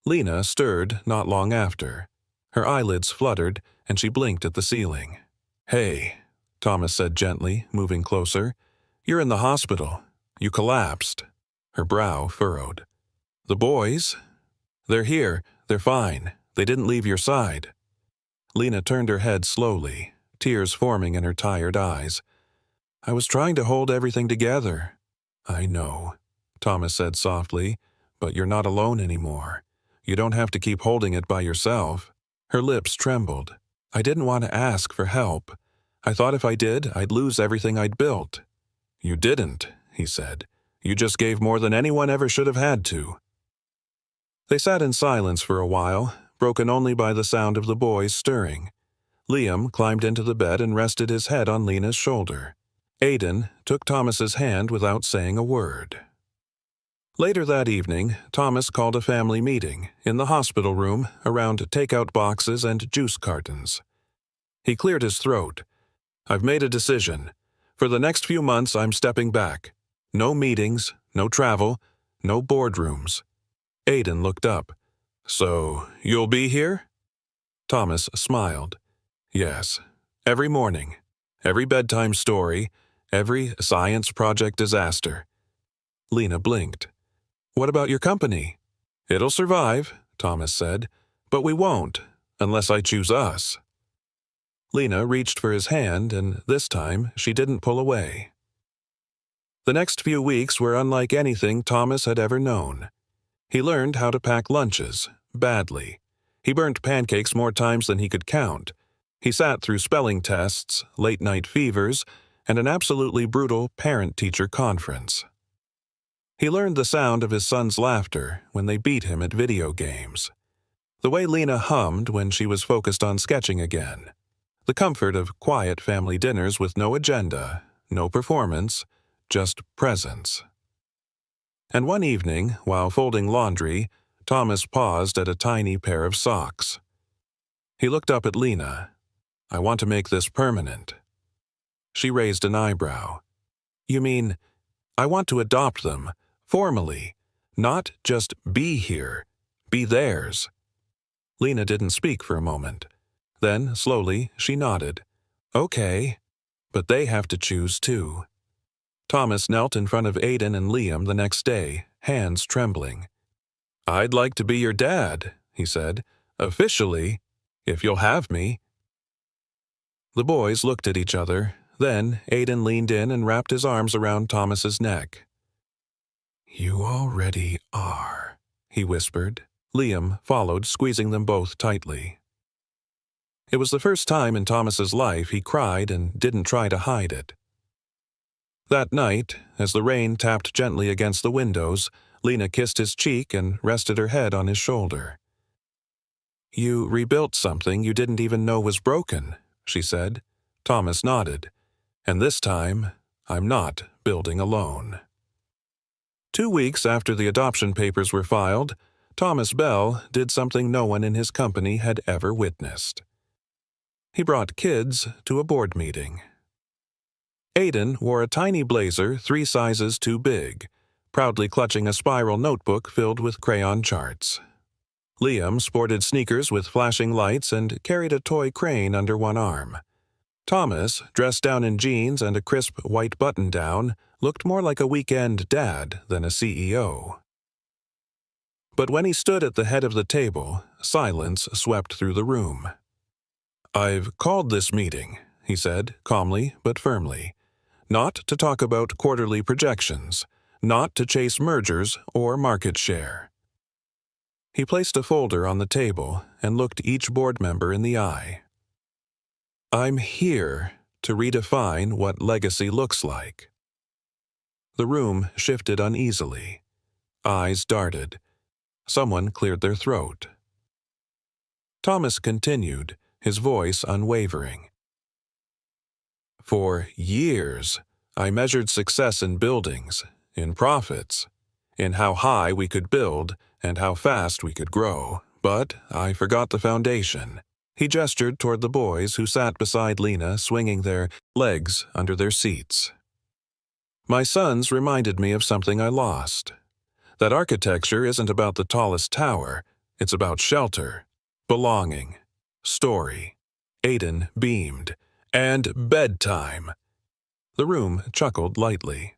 Lena stirred not long after. Her eyelids fluttered, and she blinked at the ceiling. "Hey," Thomas said gently, moving closer. "You're in the hospital. You collapsed." Her brow furrowed. "The boys? They're here. They're fine. They didn't leave your side." Lena turned her head slowly, tears forming in her tired eyes. "I was trying to hold everything together." "I know," Thomas said softly, "but you're not alone anymore. You don't have to keep holding it by yourself." Her lips trembled. "I didn't want to ask for help. I thought if I did, I'd lose everything I'd built." "You didn't," he said. "You just gave more than anyone ever should have had to." They sat in silence for a while, broken only by the sound of the boys stirring. Liam climbed into the bed and rested his head on Lena's shoulder. Aidan took Thomas's hand without saying a word. Later that evening, Thomas called a family meeting in the hospital room around takeout boxes and juice cartons. He cleared his throat. "I've made a decision. For the next few months, I'm stepping back. No meetings, no travel, no boardrooms." Aidan looked up. "So, you'll be here?" Thomas smiled. "Yes. Every morning. Every bedtime story. Every science project disaster." Lena blinked. "What about your company?" "It'll survive," Thomas said, "but we won't, unless I choose us." Lena reached for his hand, and this time she didn't pull away. The next few weeks were unlike anything Thomas had ever known. He learned how to pack lunches, badly. He burnt pancakes more times than he could count. He sat through spelling tests, late-night fevers, and an absolutely brutal parent-teacher conference. He learned the sound of his son's laughter when they beat him at video games. The way Lena hummed when she was focused on sketching again. The comfort of quiet family dinners with no agenda, no performance, just presence. And one evening, while folding laundry, Thomas paused at a tiny pair of socks. He looked up at Lena. "I want to make this permanent." She raised an eyebrow. "You mean, I want to adopt them, formally, not just be here, be theirs." Lena didn't speak for a moment. Then, slowly, she nodded. "Okay, but they have to choose too." Thomas knelt in front of Aidan and Liam the next day, hands trembling. "I'd like to be your dad," he said. "Officially, if you'll have me." The boys looked at each other. Then Aidan leaned in and wrapped his arms around Thomas's neck. "You already are," he whispered. Liam followed, squeezing them both tightly. It was the first time in Thomas's life he cried and didn't try to hide it. That night, as the rain tapped gently against the windows, Lena kissed his cheek and rested her head on his shoulder. "You rebuilt something you didn't even know was broken," she said. Thomas nodded. "And this time, I'm not building alone." 2 weeks after the adoption papers were filed, Thomas Bell did something no one in his company had ever witnessed. He brought kids to a board meeting. Aidan wore a tiny blazer 3 sizes too big, proudly clutching a spiral notebook filled with crayon charts. Liam sported sneakers with flashing lights and carried a toy crane under one arm. Thomas, dressed down in jeans and a crisp white button-down, looked more like a weekend dad than a CEO. But when he stood at the head of the table, silence swept through the room. "I've called this meeting," he said, calmly but firmly, "not to talk about quarterly projections, not to chase mergers or market share." He placed a folder on the table and looked each board member in the eye. "I'm here to redefine what legacy looks like." The room shifted uneasily. Eyes darted. Someone cleared their throat. Thomas continued, his voice unwavering. For years, I measured success in buildings, in profits, in how high we could build and how fast we could grow, but I forgot the foundation. He gestured toward the boys who sat beside Lena, swinging their legs under their seats. My sons reminded me of something I lost. That architecture isn't about the tallest tower, it's about shelter, belonging, story. Aiden beamed. And bedtime. The room chuckled lightly.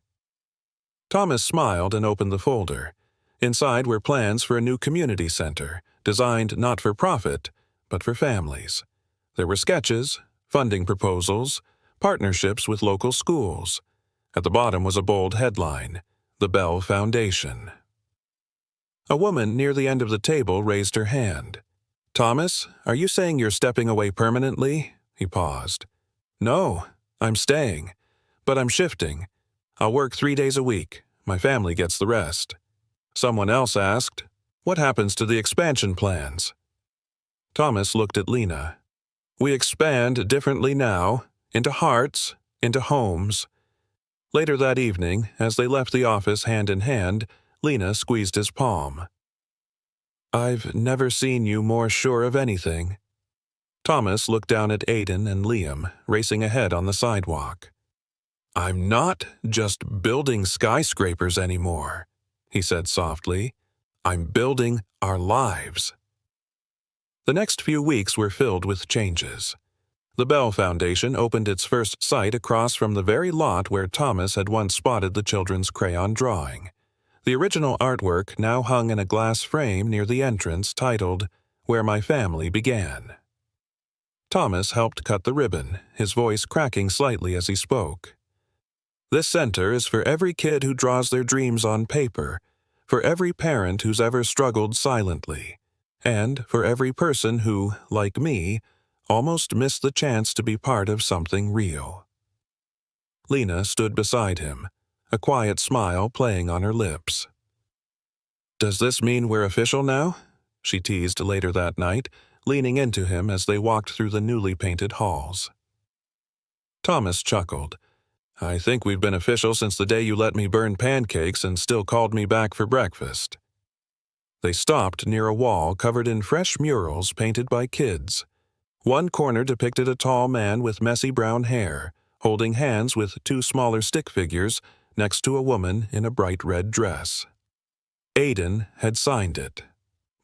Thomas smiled and opened the folder. Inside were plans for a new community center, designed not for profit, but for families. There were sketches, funding proposals, partnerships with local schools. At the bottom was a bold headline, "The Bell Foundation." A woman near the end of the table raised her hand. "Thomas, are you saying you're stepping away permanently?" He paused. "No, I'm staying, but I'm shifting. I'll work 3 days a week. My family gets the rest." Someone else asked, "What happens to the expansion plans?" Thomas looked at Lena. "We expand differently now, into hearts, into homes." Later that evening, as they left the office hand in hand, Lena squeezed his palm. "I've never seen you more sure of anything." Thomas looked down at Aiden and Liam, racing ahead on the sidewalk. "I'm not just building skyscrapers anymore," he said softly. "I'm building our lives." The next few weeks were filled with changes. The Bell Foundation opened its first site across from the very lot where Thomas had once spotted the children's crayon drawing. The original artwork now hung in a glass frame near the entrance titled, "Where My Family Began." Thomas helped cut the ribbon, his voice cracking slightly as he spoke. "This center is for every kid who draws their dreams on paper, for every parent who's ever struggled silently, and for every person who, like me, almost missed the chance to be part of something real." Lena stood beside him, a quiet smile playing on her lips. "Does this mean we're official now?" she teased later that night, leaning into him as they walked through the newly painted halls. Thomas chuckled. "I think we've been official since the day you let me burn pancakes and still called me back for breakfast." They stopped near a wall covered in fresh murals painted by kids. One corner depicted a tall man with messy brown hair, holding hands with 2 smaller stick figures next to a woman in a bright red dress. Aiden had signed it.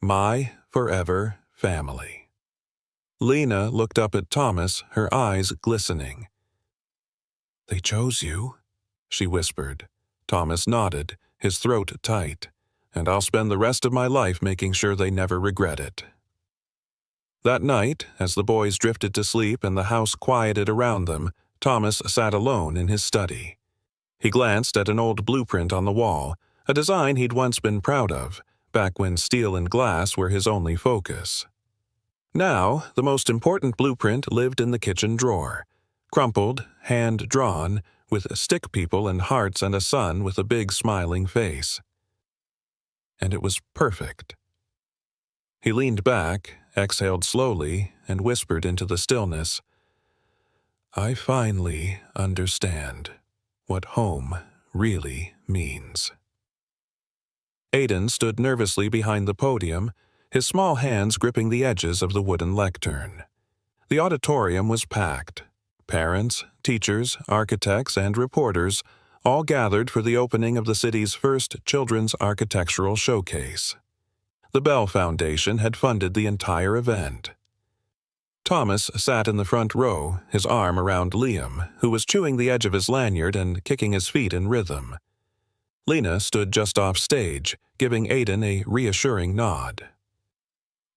"My Forever Family." Lena looked up at Thomas, her eyes glistening. "They chose you," she whispered. Thomas nodded, his throat tight. "And I'll spend the rest of my life making sure they never regret it." That night, as the boys drifted to sleep and the house quieted around them, Thomas sat alone in his study. He glanced at an old blueprint on the wall, a design he'd once been proud of, back when steel and glass were his only focus. Now, the most important blueprint lived in the kitchen drawer, crumpled, hand-drawn, with stick people and hearts and a sun with a big smiling face. And it was perfect. He leaned back, exhaled slowly, and whispered into the stillness, "I finally understand what home really means." Aiden stood nervously behind the podium, his small hands gripping the edges of the wooden lectern. The auditorium was packed. Parents, teachers, architects, and reporters all gathered for the opening of the city's first children's architectural showcase. The Bell Foundation had funded the entire event. Thomas sat in the front row, his arm around Liam, who was chewing the edge of his lanyard and kicking his feet in rhythm. Lena stood just off stage, giving Aiden a reassuring nod.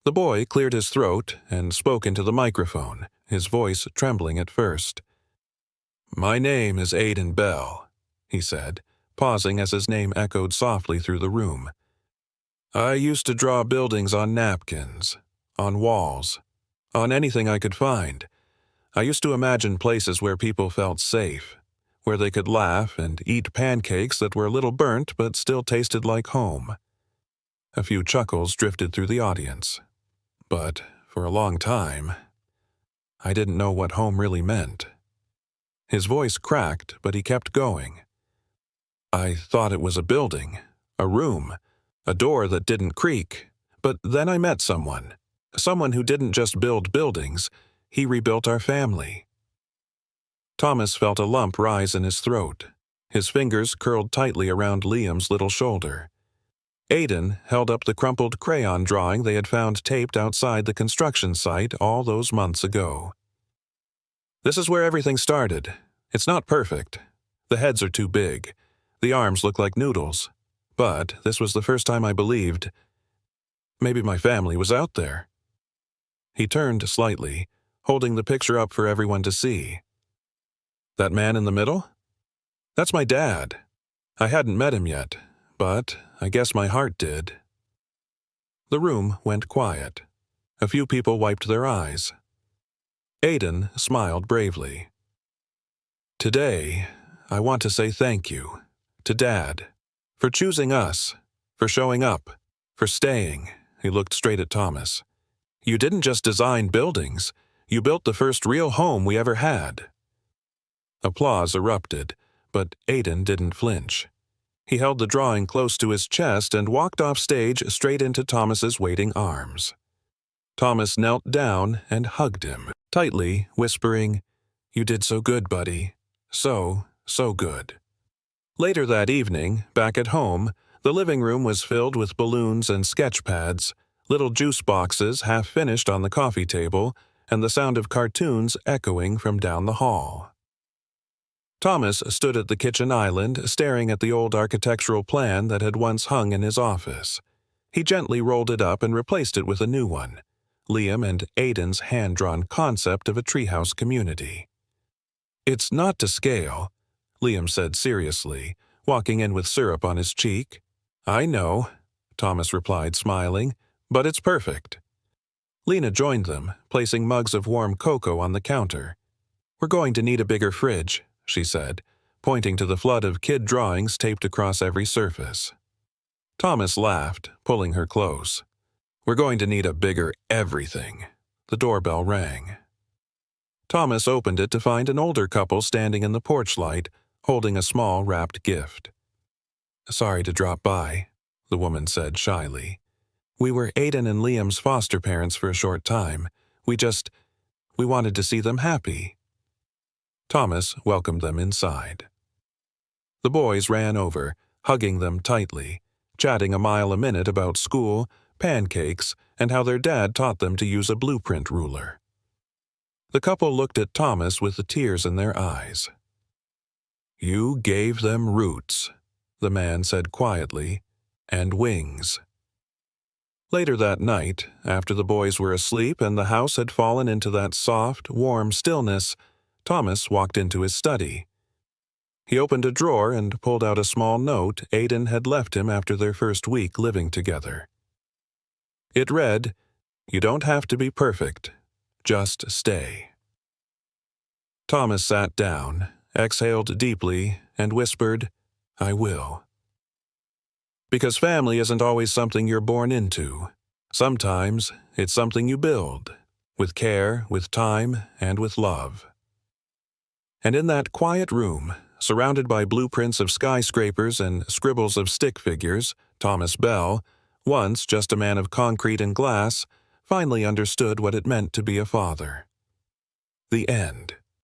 The boy cleared his throat and spoke into the microphone, his voice trembling at first. "My name is Aiden Bell," he said, pausing as his name echoed softly through the room. "I used to draw buildings on napkins, on walls, on anything I could find. I used to imagine places where people felt safe, where they could laugh and eat pancakes that were a little burnt but still tasted like home." A few chuckles drifted through the audience. "But for a long time, I didn't know what home really meant. His voice cracked, but he kept going. I thought it was a building, a room, a door that didn't creak, but then I met someone who didn't just build buildings, he rebuilt our family. Thomas felt a lump rise in his throat. His fingers curled tightly around Liam's little shoulder. Aiden held up the crumpled crayon drawing they had found taped outside the construction site all those months ago. This is where everything started. It's not perfect. The heads are too big. The arms look like noodles. But this was the first time I believed maybe my family was out there. He turned slightly, holding the picture up for everyone to see. That man in the middle? That's my dad. I hadn't met him yet, but I guess my heart did. The room went quiet. A few people wiped their eyes. Aiden smiled bravely. Today, I want to say thank you to Dad for choosing us, for showing up, for staying. He looked straight at Thomas. You didn't just design buildings, you built the first real home we ever had. Applause erupted, but Aiden didn't flinch. He held the drawing close to his chest and walked off stage straight into Thomas's waiting arms. Thomas knelt down and hugged him tightly, whispering, "You did so good, buddy. So good." Later that evening, back at home, the living room was filled with balloons and sketch pads, little juice boxes half-finished on the coffee table, and the sound of cartoons echoing from down the hall. Thomas stood at the kitchen island, staring at the old architectural plan that had once hung in his office. He gently rolled it up and replaced it with a new one, Liam and Aiden's hand-drawn concept of a treehouse community. "It's not to scale," Liam said seriously, walking in with syrup on his cheek. "I know," Thomas replied, smiling, "but it's perfect." Lena joined them, placing mugs of warm cocoa on the counter. "We're going to need a bigger fridge," she said, pointing to the flood of kid drawings taped across every surface. Thomas laughed, pulling her close. "We're going to need a bigger everything." The doorbell rang. Thomas opened it to find an older couple standing in the porch light, holding a small wrapped gift. "Sorry to drop by," the woman said shyly. "We were Aiden and Liam's foster parents for a short time. We wanted to see them happy." Thomas welcomed them inside. The boys ran over, hugging them tightly, chatting a mile a minute about school, pancakes, and how their dad taught them to use a blueprint ruler. The couple looked at Thomas with the tears in their eyes. "You gave them roots," the man said quietly, "and wings." Later that night, after the boys were asleep and the house had fallen into that soft, warm stillness, Thomas walked into his study. He opened a drawer and pulled out a small note Aiden had left him after their first week living together. It read, "You don't have to be perfect. Just stay." Thomas sat down, exhaled deeply, and whispered, "I will." Because family isn't always something you're born into. Sometimes it's something you build, with care, with time, and with love. And in that quiet room, surrounded by blueprints of skyscrapers and scribbles of stick figures, Thomas Bell, once just a man of concrete and glass, finally understood what it meant to be a father. The end.